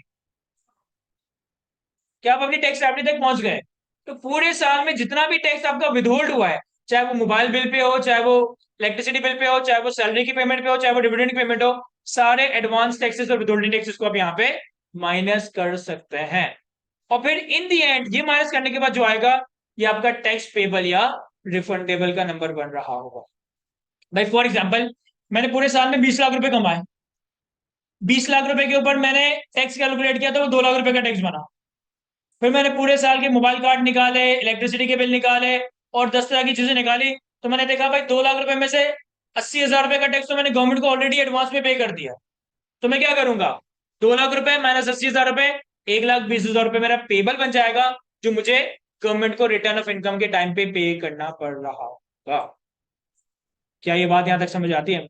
कि आप अपनी टैक्स लायबिलिटी तक पहुंच गए, तो पूरे साल में जितना भी टैक्स आपका विदहोल्ड हुआ है, चाहे वो मोबाइल बिल पे हो, चाहे वो इलेक्ट्रिसिटी बिल पे हो, चाहे वो सैलरी की पेमेंट पे हो, चाहे वो डिविडेंड की पेमेंट हो, सारे एडवांस टैक्सेस और विदहोल्डिंग टैक्सेस को आप यहाँ पे माइनस कर सकते हैं। और फिर इन दी एंड ये माइनस करने के बाद जो आएगा, ये आपका टैक्स पेबल या रिफंडेबल का नंबर बन रहा होगा। भाई फॉर एग्जाम्पल, मैंने पूरे साल में 20 लाख रुपए कमाए, 20 लाख रुपए के ऊपर मैंने टैक्स कैलकुलेट किया तो वो 2 लाख रुपए का टैक्स बना। फिर मैंने पूरे साल के मोबाइल कार्ड निकाले, इलेक्ट्रिसिटी के बिल निकाले और 10 तरह की चीजें निकाली, तो मैंने देखा भाई 2 लाख रुपए में से 80,000 रुपए का टैक्स तो मैंने गवर्नमेंट को ऑलरेडी एडवांस में पे कर दिया। तो मैं क्या करूंगा, 2 लाख रुपए माइनस 80,000 रुपए, 1,20,000 रुपए मेरा पेबल बन जाएगा, जो मुझे गवर्नमेंट को रिटर्न ऑफ इनकम के टाइम पे करना पड़ रहा होगा। क्या ये बात यहां तक समझ आती है?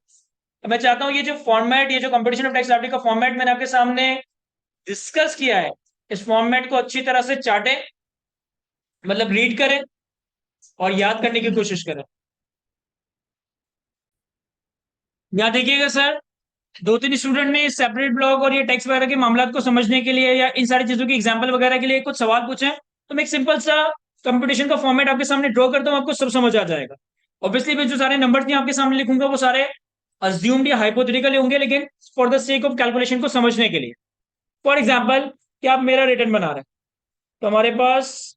अब मैं चाहता हूं ये जो फॉर्मेट, ये जो कंपटीशन ऑफ टैक्स लाइबिलिटी का फॉर्मेट मैंने आपके सामने डिस्कस किया है, इस फॉर्मेट को अच्छी तरह से चाटे, मतलब रीड करें और याद करने की कोशिश करें। यहाँ देखिएगा सर, 2-3 स्टूडेंट ने सेपरेट ब्लॉक और ये टैक्स वगैरह के मामला को समझने के लिए या इन सारी चीजों की एग्जाम्पल वगैरह के लिए कुछ सवाल पूछे हैं। तो मैं एक सिंपल सा कंपटीशन का फॉर्मेट आपके सामने ड्रॉ करता हूँ, आपको सब समझ आ जाएगा। ऑब्वियसली मैं जो सारे नंबर्स नहीं आपके सामने लिखूंगा वो सारे अज्यूम्ड या हाइपोथेटिकल होंगे, लेकिन for the sake of calculation को समझने के लिए। फॉर एग्जाम्पल कि आप मेरा रिटर्न बना रहे हैं, तो हमारे पास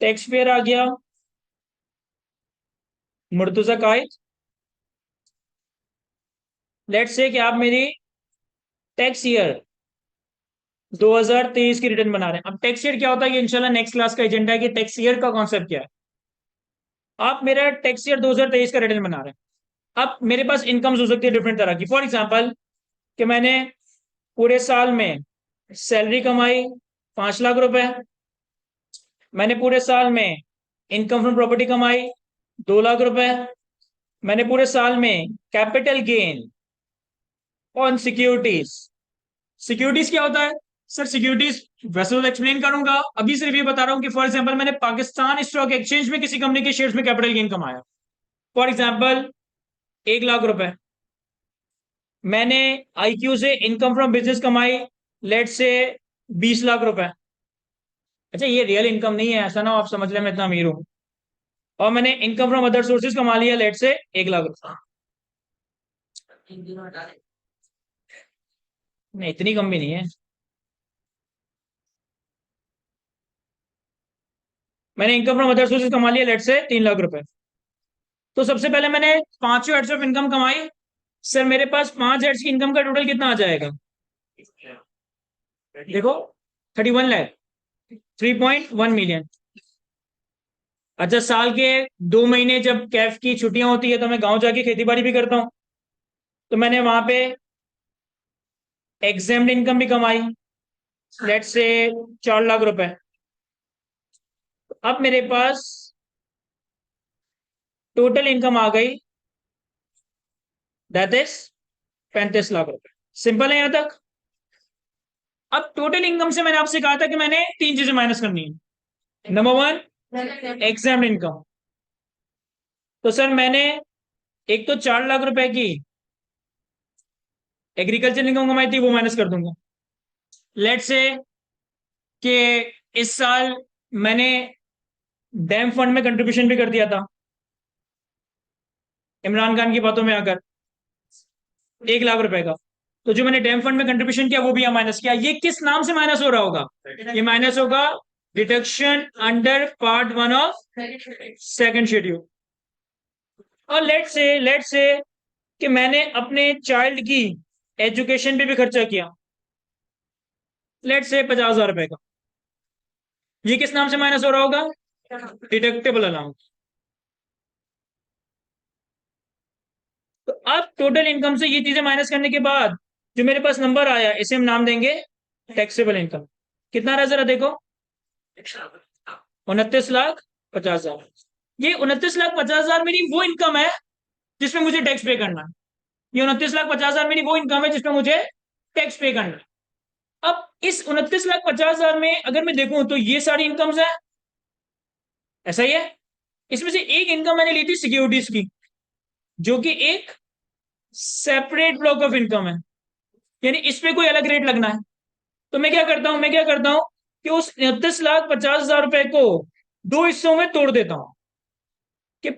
टैक्स पेयर आ गया मुर्तुजा कायद। लेट्स से कि आप मेरी टैक्स ईयर 2023 की रिटर्न बना रहे हैं। अब टैक्स ईयर क्या होता है, ये इंशाल्लाह नेक्स्ट क्लास का एजेंडा है कि टैक्स ईयर का कॉन्सेप्ट क्या है। आप मेरा टैक्स ईयर 2023 का रिटर्न बना रहे हैं, अब मेरे पास इनकम्स हो सकती है डिफरेंट तरह की। फॉर एग्जाम्पल कि मैंने पूरे साल में सैलरी कमाई 5 लाख रुपए, मैंने पूरे साल में इनकम फ्रॉम प्रॉपर्टी कमाई 2 लाख रुपए, मैंने पूरे साल में capital gain on securities. Securities क्या होता है सर? सिक्योरिटीज वैसे तो एक्सप्लेन करूंगा, अभी सिर्फ ये बता रहा हूं कि फॉर एग्जांपल मैंने पाकिस्तान स्टॉक एक्सचेंज में किसी कंपनी के शेयर्स में कैपिटल गेन कमाया, फॉर एग्जांपल 1 लाख रुपए। मैंने आईक्यू से इनकम फ्रॉम बिजनेस कमाई, लेट से 20 लाख रुपए। अच्छा, ये रियल इनकम नहीं है, ऐसा ना हो आप समझ लें मैं इतना अमीर हूं। और मैंने इनकम फ्रॉम अदर सोर्सेज कमा लिया, लेट से 1 लाख रुपए। नहीं, इतनी कम भी नहीं है। मैंने इनकम फ्रॉम अदर सोर्सेज कमा लिया, लेट से 3 लाख रुपए। तो सबसे पहले मैंने पांचों हेड्स ऑफ इनकम कमाई। सर मेरे पास 5 हेड्स की इनकम का टोटल कितना आ जाएगा? देखो, 31 लाख, 3.1 मिलियन। अच्छा, साल के 2 महीने जब कैफ की छुट्टियां होती है तो मैं गांव जाके खेती बाड़ी भी करता हूँ, तो मैंने वहां पे एग्जेम्प्ट इनकम भी कमाई, लेट से 4 लाख रुपए। अब मेरे पास टोटल इनकम आ गई, दैट इज 35 लाख रुपए। सिंपल है यहां तक? अब टोटल इनकम से मैंने आपसे कहा था कि मैंने 3 चीजें माइनस करनी है। Number one, exam income. तो सर मैंने एक तो 4 लाख रुपए की एग्रीकल्चर इनकम कमाई थी, वो माइनस कर दूंगा। लेट से कि इस साल मैंने डैम फंड में कंट्रीब्यूशन भी कर दिया था, इमरान खान की बातों में आकर, 1 लाख रुपए का। तो जो मैंने डैम फंड में कंट्रीब्यूशन किया वो भी यहाँ माइनस किया। ये किस नाम से माइनस हो रहा होगा? ये माइनस होगा deduction under part 1 of second schedule. और लेट से कि मैंने अपने चाइल्ड की एजुकेशन पे भी खर्चा किया, लेट से 50,000 रुपए का। ये किस नाम से माइनस हो रहा होगा? Deductible allowance. तो अब टोटल इनकम से ये चीजें माइनस करने के बाद जो मेरे पास नंबर आया, इसे हम नाम देंगे टैक्सेबल इनकम। कितना रहा जरा देखो, 29,50,000। ये 29,50,000 मेरी वो इनकम है जिसमें मुझे टैक्स पे करना है। ये 29,50,000 मेरी वो इनकम है जिसमें मुझे टैक्स पे करना है। अब इस 29,50,000 में अगर मैं देखूं तो ये सारी इनकम्स है, ऐसा ही है। इसमें से एक इनकम मैंने ली थी सिक्योरिटीज की, जो कि एक सेपरेट ब्लॉक ऑफ इनकम है, यानी इस पे कोई अलग रेट लगना है। तो मैं क्या करता हूं कि उस 29,50,000 रुपए को दो हिस्सों में तोड़ देता हूं कि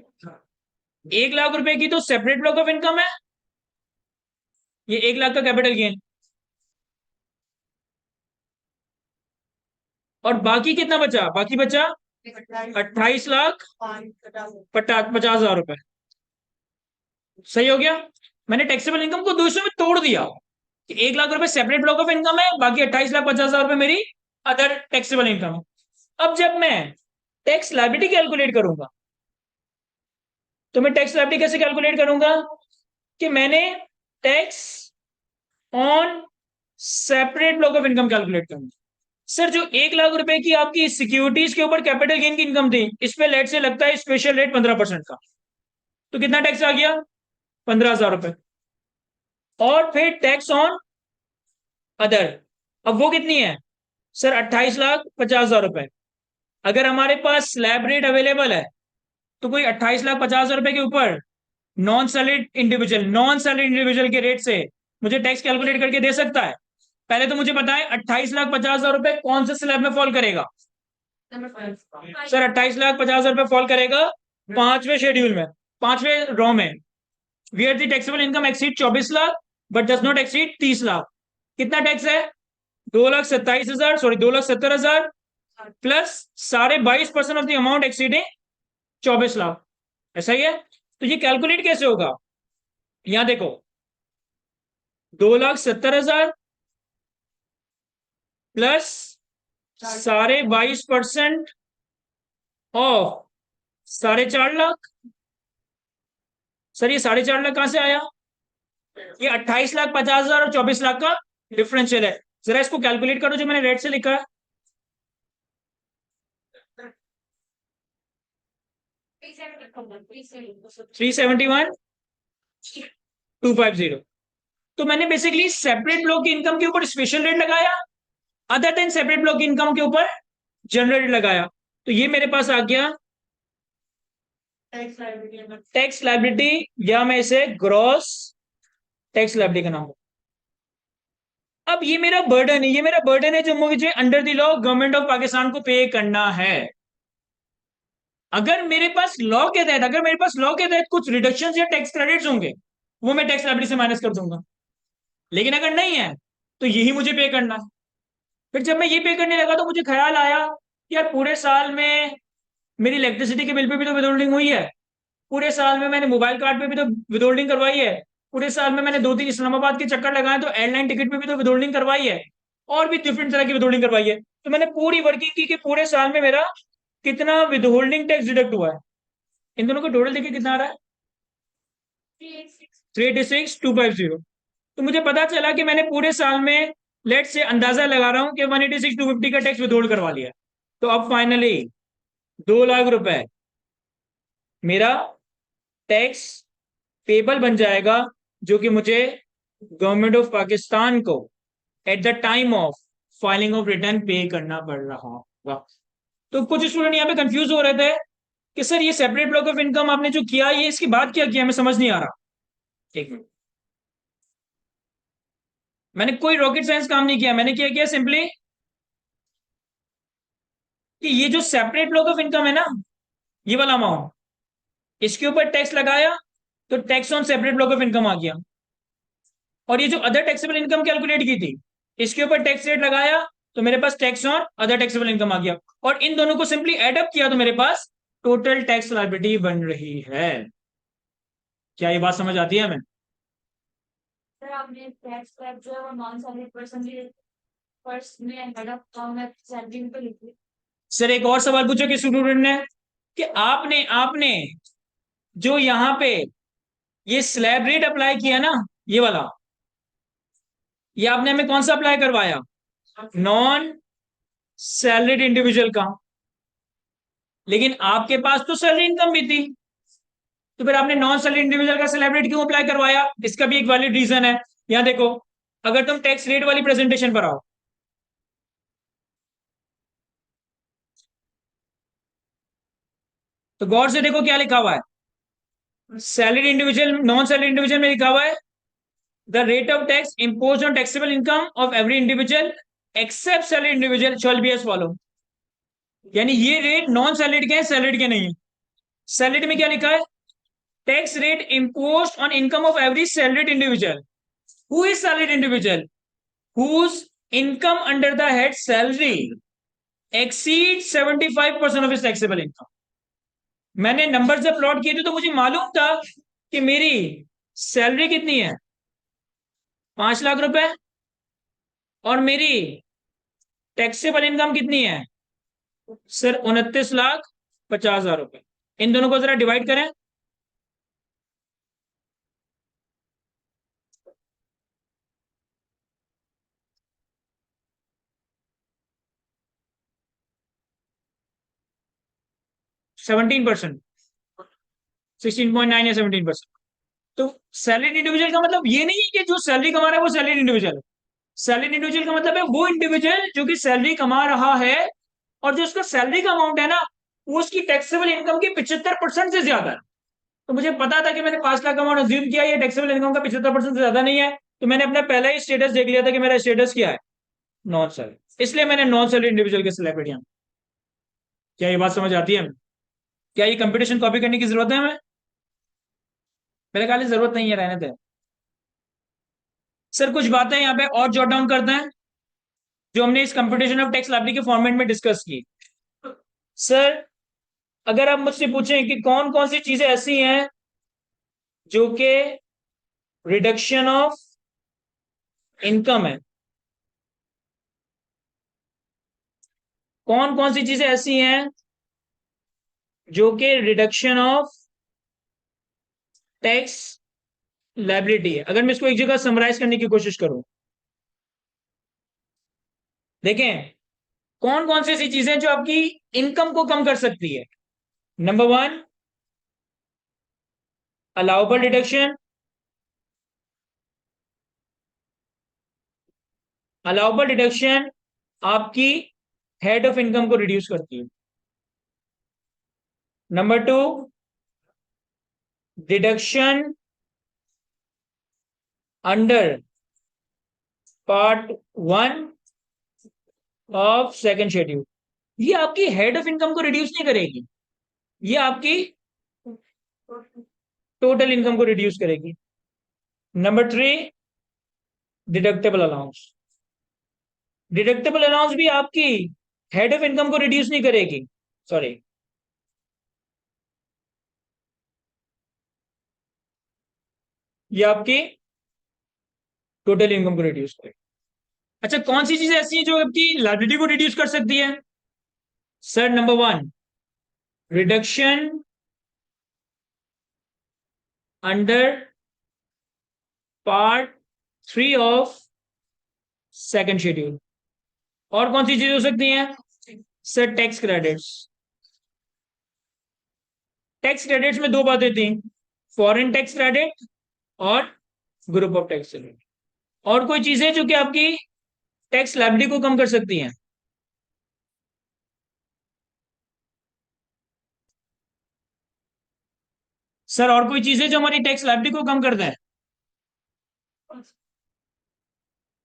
1 लाख रुपए की तो सेपरेट ब्लॉक ऑफ इनकम है, ये 1 लाख का कैपिटल गेन, और बाकी कितना बचा? बाकी बचा 28,50,000 रुपए। सही हो गया? मैंने टैक्सेबल इनकम को दो हिस्सों में तोड़ दिया कि 1 लाख रुपए सेपरेट ब्लॉक ऑफ इनकम है, बाकी 28,50,000 रुपए मेरी अदर टैक्सेबल इनकम है। अब जब मैं टैक्स लायबिलिटी कैलकुलेट करूंगा तो मैं टैक्स लायबिलिटी कैसे कैलकुलेट करूंगा कि मैंने tax on separate block of income calculate करूंगा। सर जो 1 लाख रुपए की आपकी सिक्योरिटीज के ऊपर कैपिटल गेन की इनकम थी, इस पे लेट से लगता है स्पेशल रेट 15% का, तो कितना टैक्स आ गया? 15,000 रुपए। और फिर टैक्स ऑन अदर, अब वो कितनी है? सर 28,50,000 रुपए। अगर हमारे पास स्लैब रेट अवेलेबल है तो कोई 28,50,000 रुपए के ऊपर नॉन सैलरीड इंडिविजुअल के रेट से मुझे टैक्स कैलकुलेट करके दे सकता है? पहले तो मुझे बताएं 28,50,000 रुपए कौन से स्लैब में फॉल करेगा? सर 28,50,000 रुपए फॉल करेगा 5वें शेड्यूल में, 5वें रॉ में, wear the taxable income exceed 24 lakh but does not exceed 30 lakh. कितना टैक्स है? 2,27,000, sorry 2,70,000 plus 22.5% of the amount exceeding 24 lakh. ऐसा ही है? तो ये कैलकुलेट कैसे होगा? यहां देखो, 2,70,000 प्लस 22.5% ऑफ 4.5 लाख सर ये 4.5 लाख कहां से आया? ये 28,50,000 और 24 लाख का डिफरेंशियल है। जरा इसको कैलकुलेट करो जो मैंने रेड से लिखा है। 371,250। तो मैंने बेसिकली सेपरेट ब्लॉक की इनकम के ऊपर स्पेशल रेट लगाया, अदर देन सेपरेट ब्लॉक की इनकम के ऊपर जनरल रेट लगाया। तो ये मेरे पास आ गया टैक्स लाइबिलिटी, या मैं इसे ग्रॉस टैक्स लाइबिलिटी का नाम दूं। अब ये मेरा बर्डन है, ये मेरा बर्डन है जो मुझे under the law government of Pakistan को पे करना है। अगर मेरे पास लॉ के तहत अगर मेरे पास लॉ के तहत कुछ रिडक्शन या टैक्स क्रेडिट्स होंगे, वो मैं टैक्स लाइबिलिटी से माइनस कर दूंगा। लेकिन अगर नहीं है तो यही मुझे पे करना है। फिर जब मैं ये पे करने लगा तो मुझे ख्याल आया कि यार पूरे साल में मेरी इलेक्ट्रिसिटी के बिल पे भी तो विदहोल्डिंग हुई है, पूरे साल में मैंने मोबाइल कार्ड पे भी तो विदहोल्डिंग करवाई है, पूरे साल में मैंने 2-3 इस्लामाबाद के चक्कर लगाए तो एयरलाइन टिकट पे भी तो विदहोल्डिंग करवाई है, और भी डिफरेंट तरह की विदहोल्डिंग करवाई है। तो मैंने पूरी वर्किंग की कि पूरे साल में मेरा कितना विदहोल्डिंग टैक्स डिडक्ट हुआ है। इन दोनों का टोटल देखिए कितना आ रहा है, 386,250। तो मुझे पता चला कि मैंने पूरे साल में, लेट से अंदाजा लगा रहा हूं कि 186,250 का टैक्स विदहोल्ड करवा लिया। तो अब फाइनली 2 लाख रुपए मेरा टैक्स पेबल बन जाएगा, जो कि मुझे गवर्नमेंट ऑफ पाकिस्तान को at the time of filing of return पे करना पड़ रहा होगा। तो कुछ स्टूडेंट यहाँ पे कंफ्यूज हो रहे थे कि सर ये सेपरेट ब्लॉक ऑफ इनकम आपने जो किया, ये इसकी बात क्या किया, हमें समझ नहीं आ रहा। एक मिनट, मैंने कोई रॉकेट साइंस काम नहीं किया। मैंने क्या किया सिंपली कि ये जो सेपरेट ब्लॉक ऑफ इनकम है ना, ये वाला अमाउंट, इसके ऊपर टैक्स लगाया तो tax on separate block of income आ गया। और ये जो अदर टैक्सेबल इनकम कैलकुलेट की थी, इसके ऊपर टैक्स रेट लगाया तो मेरे पास tax on other taxable income आ गया। और इन दोनों को सिंपली एड अप किया तो मेरे पास टोटल टैक्स लायबिलिटी बन रही है। क्या ये बात समझ आती है हमें? सर आपने टैक्स स्लैब जो है वो नॉन सैलरी पर्सन की फर्स्ट में हेड ऑफ फॉर्म में सैलरी पे लिखी। सर एक और सवाल पूछो कि स्टूडेंट ने, कि आपने आपने जो यहाँ पे ये स्लैब रेट अप्लाई किया ना, ये वाला, ये आपने हमें कौन सा अप्लाई करवाया? नॉन सैलरीड इंडिविजुअल का। लेकिन आपके पास तो सैलरी इनकम भी थी, तो फिर आपने नॉन सैलरी इंडिविजुअल का स्लैब रेट क्यों अप्लाई करवाया? इसका भी एक वैलिड रीजन है। यहां देखो, अगर तुम टैक्स रेट वाली प्रेजेंटेशन पर आओ, तो गौर से देखो क्या लिखा हुआ है। Salary individual, non salary individual में लिखा हुआ है the rate of tax impose on taxable income of every individual except salary individual shall be as follow. यानी ये रेट नॉन सैलरीड के हैं, सैलरीड के नहीं है। सैलरीड में क्या लिखा है? Tax rate impose on income of every salaried individual. Who is salaried individual? whose income under the head salary exceeds 75% of his taxable income। मैंने नंबर जब प्लॉट किए थे तो मुझे मालूम था कि मेरी सैलरी कितनी है, 5 लाख रुपए, और मेरी टैक्सेबल इनकम कितनी है सर, 29,50,000 रुपए। इन दोनों को जरा डिवाइड करें। सेवनटीन परसेंट, 16.9 या 17%। तो सैलरी इंडिविजुअल का मतलब ये नहीं है कि जो सैलरी कमा रहा है वो सैलरी इंडिविजुअल है। सैलरी इंडिविजुअल का मतलब है वो इंडिविजुअल जो कि सैलरी कमा रहा है, और जो उसका सैलरी का अमाउंट है ना, वो उसकी टैक्सेबल इनकम की 75% से ज्यादा है। तो मुझे पता था कि मैंने 5 लाख अमाउंट अज्यूम किया, ये टैक्सेबल इनकम का 75% से ज्यादा नहीं है। तो मैंने अपना पहला ही स्टेटस देख लिया था कि मेरा स्टेटस क्या है, नॉन सैलरी। इसलिए मैंने नॉन सैलरी इंडिविजुअल के सिलेक्ट किया। क्या ये बात समझ आती है हमें? क्या ये कंपटीशन कॉपी करने की जरूरत है हमें? मेरे ख्याल से जरूरत नहीं है, रहने दें। सर कुछ बातें यहाँ पे और जॉट डाउन करते हैं जो हमने इस कंप्यूटेशन ऑफ टैक्स लायबिलिटी के फॉर्मेट में डिस्कस की। सर अगर आप मुझसे पूछें कि कौन कौन सी चीजें ऐसी हैं जो कि रिडक्शन ऑफ इनकम है, कौन कौन सी चीजें ऐसी हैं जो कि रिडक्शन ऑफ टैक्स लायबिलिटी है। अगर मैं इसको एक जगह समराइज करने की कोशिश करूं, देखें कौन कौन सी ऐसी चीजें जो आपकी इनकम को कम कर सकती है। Number one, allowable deduction. Allowable deduction आपकी हेड ऑफ इनकम को रिड्यूस करती है। Number two, deduction under part one of second schedule. ये आपकी हेड ऑफ इनकम को रिड्यूस नहीं करेगी, ये आपकी टोटल इनकम को रिड्यूस करेगी। Number three, deductible allowance. Deductible allowance भी आपकी हेड ऑफ इनकम को रिड्यूस नहीं करेगी, सॉरी, ये आपकी टोटल इनकम को रिड्यूस करेगी। अच्छा, कौन सी चीजें ऐसी हैं जो आपकी लायबिलिटी को रिड्यूस कर सकती है? Sir number one, reduction under part three of second schedule. और कौन सी चीजें हो सकती हैं? Sir tax credits. Tax credits में दो बातें थी, फॉरेन टैक्स क्रेडिट और ग्रुप ऑफ टैक्स क्रेडिट। और कोई चीजें जो कि आपकी टैक्स लायबिलिटी को कम कर सकती हैं? सर और कोई चीजें जो हमारी टैक्स लायबिलिटी को कम करता है?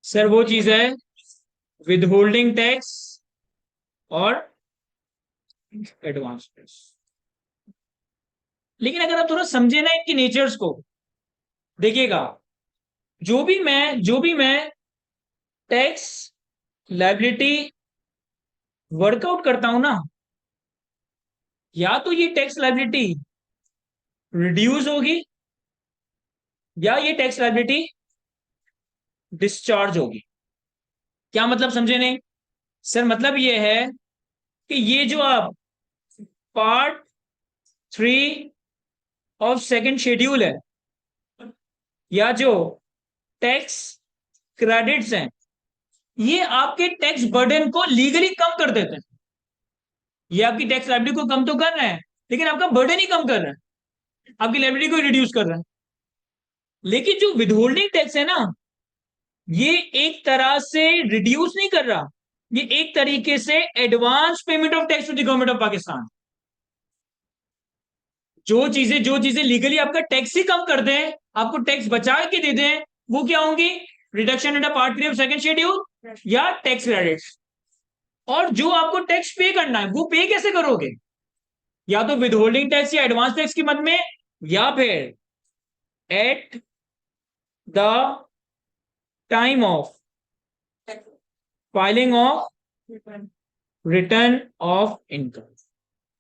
सर वो चीज है विद होल्डिंग टैक्स और एडवांस टैक्स। लेकिन अगर आप थोड़ा समझे ना इनकी नेचर्स को, देखिएगा, जो भी मैं टैक्स लायबिलिटी वर्कआउट करता हूं ना, या तो ये टैक्स लायबिलिटी रिड्यूस होगी या ये टैक्स लायबिलिटी डिस्चार्ज होगी। क्या मतलब समझे नहीं? सर मतलब ये है कि ये जो आप part three of second schedule है, या जो टैक्स क्रेडिट्स हैं, ये आपके टैक्स बर्डन को लीगली कम कर देते हैं। ये आपकी टैक्स लायबिलिटी को कम तो कर रहे हैं, लेकिन आपका बर्डन ही कम कर रहे हैं, आपकी लायबिलिटी को रिड्यूस कर रहे हैं। लेकिन जो विदहोल्डिंग टैक्स है ना, ये एक तरह से रिड्यूस नहीं कर रहा, ये एक तरीके से advance payment of tax to the government of Pakistan. जो चीजें लीगली आपका टैक्स ही कम कर दें, आपको टैक्स बचा के दे दें, वो क्या होंगी? Reduction in part three of second schedule या टैक्स क्रेडिट्स। और जो आपको टैक्स पे करना है, वो पे कैसे करोगे? या तो विदहोल्डिंग टैक्स या एडवांस टैक्स की मद में, या फिर at the time of filing of return of income.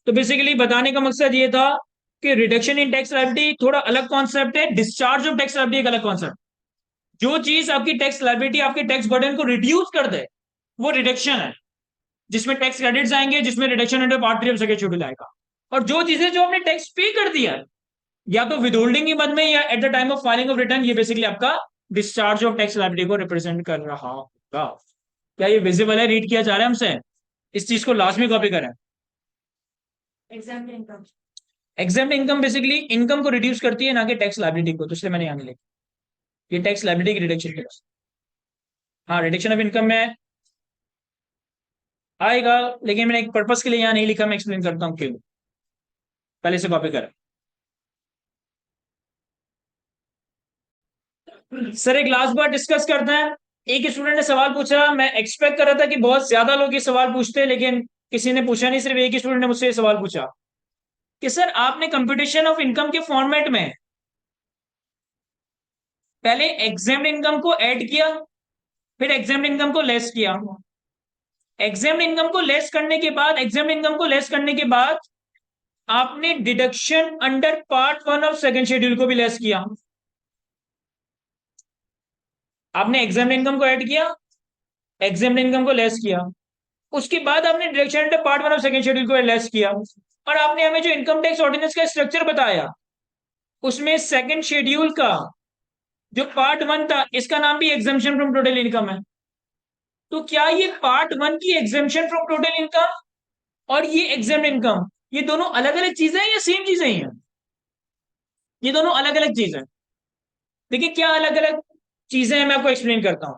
तो बेसिकली बताने का मकसद ये था कि रिडक्शन इन टैक्स लायबिलिटी थोड़ा अलग कॉन्सेप्ट है, डिस्चार्ज ऑफ टैक्स लायबिलिटी एक अलग कॉन्सेप्ट। जो चीज आपकी टैक्स लायबिलिटी, आपके टैक्स बर्डन को रिड्यूस कर दे, वो रिडक्शन है, जिसमें टैक्स क्रेडिट्स आएंगे, जिसमें reduction under part three of second schedule आएगा। और जो चीजें जो आपने टैक्स पे कर दिया है, या तो विद होल्डिंग की मद में या at the time of filing of return, ये बेसिकली आपका डिस्चार्ज ऑफ टैक्स लायबिलिटी को रिप्रेजेंट कर रहा होगा। क्या ये विजिबल है? रीड किया जा रहा है हमसे? इस चीज को लास्ट में कॉपी करें। Exam income. Exempt income basically income को रिड्यूस करती है, ना कि टैक्स लायबिलिटी को, तो इसलिए मैंने यहाँ नहीं लिखा। ये टैक्स लायबिलिटी की रिडक्शन की, हाँ रिडक्शन ऑफ इनकम में आएगा, लेकिन मैंने एक पर्पस के लिए यहाँ नहीं लिखा, मैं एक्सप्लेन करता हूँ क्यों। पहले से कॉपी करें। सर एक लास्ट बार डिस्कस करते हैं। एक स्टूडेंट ने सवाल पूछा, मैं एक्सपेक्ट कर रहा था कि बहुत ज्यादा लोग ये सवाल पूछते हैं, लेकिन किसी ने पूछा नहीं, सिर्फ एक ही स्टूडेंट ने मुझसे ये सवाल पूछा कि सर आपने कंप्यूटेशन ऑफ इनकम के फॉर्मेट में पहले एग्जाम्ड इनकम को ऐड किया, फिर एग्जाम्ड इनकम को लेस किया। एग्जाम्ड इनकम को लेस करने के बाद, एग्जाम्ड इनकम को लेस करने के बाद आपने deduction under part one of second schedule को भी लेस किया। आपने एग्जाम्ड इनकम को ऐड किया, एग्जाम्ड इनकम को लेस किया, उसके बाद आपने deduction under part one of second schedule को लेस किया, और आपने हमें जो इनकम टैक्स ऑर्डिनेंस का स्ट्रक्चर बताया, उसमें सेकंड शेड्यूल का जो पार्ट 1 था, इसका नाम भी एग्जम्पशन फ्रॉम टोटल इनकम है। तो क्या ये पार्ट 1 की एग्जम्पशन फ्रॉम टोटल इनकम और ये एग्जाम इनकम, ये दोनों अलग अलग चीजें हैं या सेम चीजें ही हैं? ये दोनों अलग अलग चीजें हैं। देखिए क्या अलग अलग चीजें हैं, मैं आपको एक्सप्लेन करता हूं।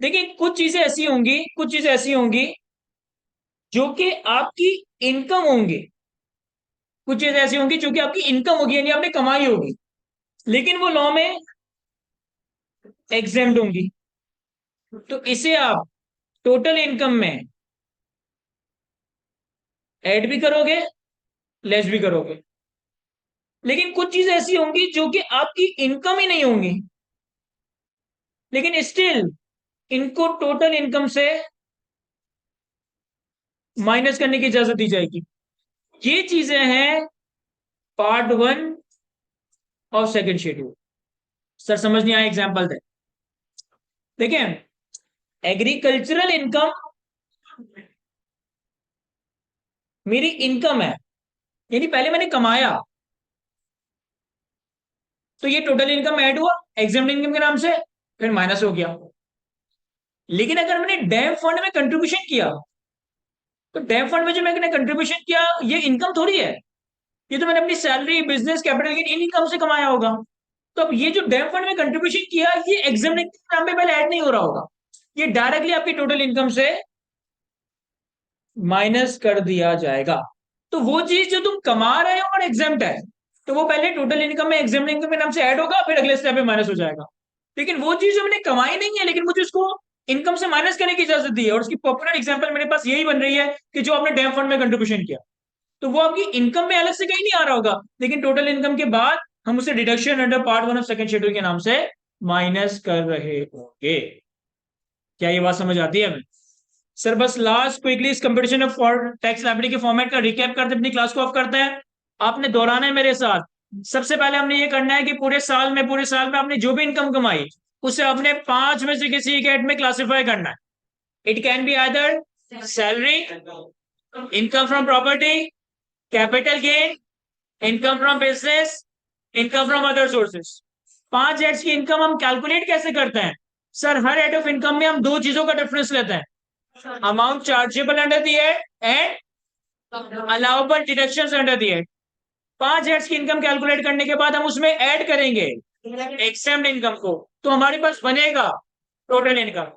देखिए कुछ चीजें ऐसी होंगी जो कि आपकी इनकम होंगी, कुछ चीजें ऐसी होंगी जो कि आपकी इनकम होगी, यानी आपने कमाई होगी, लेकिन वो लॉ में एग्जेम्प्ट होंगी। तो इसे आप टोटल इनकम में ऐड भी करोगे, लेस भी करोगे। लेकिन कुछ चीजें ऐसी होंगी जो कि आपकी इनकम ही नहीं होंगी, लेकिन स्टिल इनको टोटल इनकम से माइनस करने की इजाजत दी जाएगी। ये चीजें हैं पार्ट 1 और सेकंड शेड्यूल। सर समझ नहीं आया, एग्जांपल दे। देखिए एग्रीकल्चरल इनकम मेरी इनकम है, यानी पहले मैंने कमाया, तो ये टोटल इनकम ऐड हुआ एग्जाम इनकम के नाम से, फिर माइनस हो गया। लेकिन अगर मैंने डैम फंड में कंट्रीब्यूशन किया, तो डैम फंड में जो मैंने कंट्रीब्यूशन किया ये इनकम थोड़ी है, ये तो मैंने अपनी salary, business, capital gain in income से कमाया होगा। तो अब ये जो डैम फंड में कंट्रीब्यूशन किया ये एग्जाम इनकम के नाम पे पहले ऐड नहीं हो रहा होगा, ये डायरेक्टली आपकी टोटल इनकम से माइनस कर दिया जाएगा। तो वो चीज जो तुम कमा रहे हो और एग्जाम्प्ट है, तो वो पहले टोटल इनकम में एग्जाम इनकम के नाम से ऐड होगा, फिर अगले स्टेप में माइनस हो जाएगा। लेकिन वो चीज जो मैंने कमाई नहीं है, लेकिन मुझे उसको इनकम से माइनस करने की इजाजत दी है, और उसकी पॉपुलर एग्जांपल मेरे पास यही बन रही है कि जो आपने डैम फंड में कंट्रीब्यूशन किया, तो वो आपकी इनकम में अलग से कहीं नहीं आ रहा होगा, लेकिन टोटल इनकम के बाद हम उसे deduction under part 1 of second schedule के नाम से माइनस कर रहे होंगे। क्या ये बात समझ आती है हमें? सर बस लास्ट क्विकली इस कंपटीशन ऑफ टैक्स लायबिलिटी के फॉर्मेट का रिकैप करते अपनी क्लास को ऑफ करते हैं। आपने दोहराना है मेरे साथ। सबसे पहले हमने ये करना है कि पूरे साल में आपने जो भी इनकम कमाई उसे आपने 5 में से किसी एक हेड में क्लासिफाई करना है। It can be either salary, income from property, capital gain, income from business, income from other sources. 5 heads की इनकम हम कैलकुलेट कैसे करते हैं? Sir her head of income में हम दो चीजों का डिफरेंस लेते हैं, amount chargeable under the head and allowable deductions under the head। 5 heads की इनकम कैलकुलेट करने के बाद हम उसमें ऐड करेंगे एक्सेम्प्ट इनकम को, तो हमारे पास बनेगा टोटल इनकम।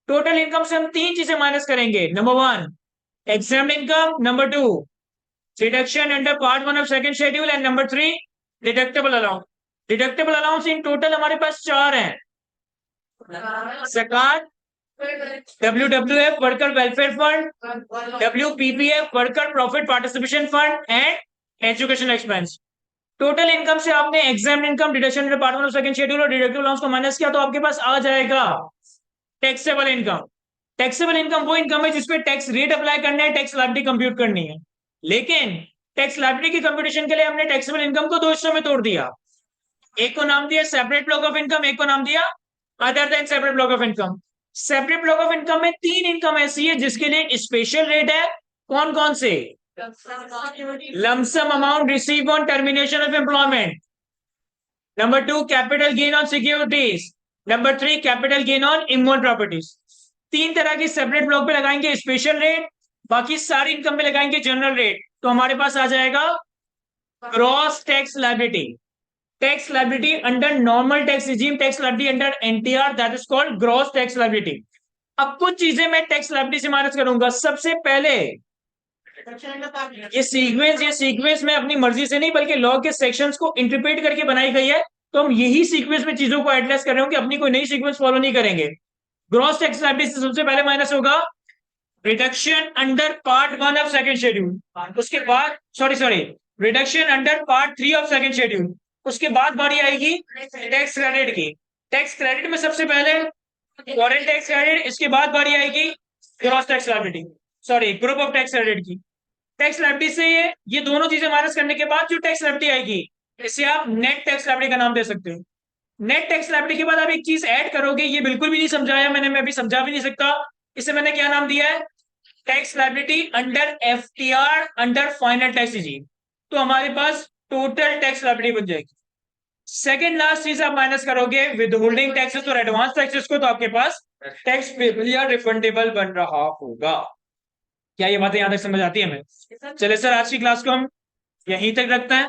टोटल इनकम से हम 3 चीजें माइनस करेंगे, number 1 exempt income, number 2 deduction under part 1 of second schedule, and number 3 deductible allowance। Deductible allowance in total हमारे पास 4 हैं, ज़कात, WWF worker welfare fund, WPPF worker profit participation fund, and education expense. Total income से आपने exam income, deduction part 1 of second schedule और deductive allowance को minus किया, तो आपके पास आ जाएगा टैक्सेबल इनकम। टैक्सेबल इनकम वो इनकम है जिसपे टैक्स रेट अप्लाई करना है, टैक्स लायबिलिटी कंप्यूट करनी है। लेकिन टैक्स लायबिलिटी की कंप्यूटेशन के लिए हमने टैक्सेबल इनकम को 2 हिस्सों में तोड़ दिया। एक को नाम दिया सेपरेट ब्लॉक ऑफ इनकम, एक को नाम दिया other than separate block of income. Separate block of income में 3 इनकम ऐसी है जिसके लिए स्पेशल रेट है। कौन कौन से? Lump sum amount receive on termination of employment, number 2 capital gain on securities, number 3 capital gain on इमोल properties. 3 तरह की सेपरेट ब्लॉक पे लगाएंगे स्पेशल रेट, बाकी सारी इनकम पे लगाएंगे जनरल रेट, तो हमारे पास आ जाएगा gross tax liability. Tax liability under normal tax regime, tax liability under NTR, that is called gross tax liability. अब कुछ चीजें मैं टैक्स लायबिलिटी से माइनस करूंगा। सबसे पहले ये सीक्वेंस में अपनी मर्जी से नहीं बल्कि लॉ के सेक्शंस को इंटरप्रेट करके बनाई गई है, तो हम यही सीक्वेंस में चीजों को एड्रेस कर रहे हो कि अपनी कोई नई सीक्वेंस फॉलो नहीं करेंगे। ग्रॉस टैक्स लायबिलिटी से सबसे पहले माइनस होगा reduction under part 1 of second schedule, उसके बाद sorry reduction under part 3 of second schedule, उसके बाद बारी आएगी टैक्स क्रेडिट की। टैक्स क्रेडिट में सबसे पहले फॉरेन टैक्स क्रेडिट, इसके बाद बारी आएगी gross tax liability, group of tax credit की। टैक्स लायबिलिटी से ये दोनों चीजें माइनस करने के बाद जो टैक्स लायबिलिटी आएगी इसे आप नेट टैक्स लायबिलिटी का नाम दे सकते हो। नेट टैक्स लायबिलिटी के बाद आप एक चीज ऐड करोगे, ये बिल्कुल भी नहीं समझाया मैंने, मैं अभी समझा भी नहीं सकता। इसे मैंने क्या नाम दिया है? Tax liability under FTR under final tax regime. तो हमारे पास टोटल टैक्स लायबिलिटी बन जाएगी। सेकेंड लास्ट चीज आप माइनस करोगे विद होल्डिंग टैक्सेस और एडवांस टैक्सेस को, तो आपके पास टैक्स पेबल या रिफंडेबल बन रहा होगा। क्या ये बातें यहां तक समझ आती है हमें? चले सर, आज की क्लास को हम यहीं तक रखते हैं।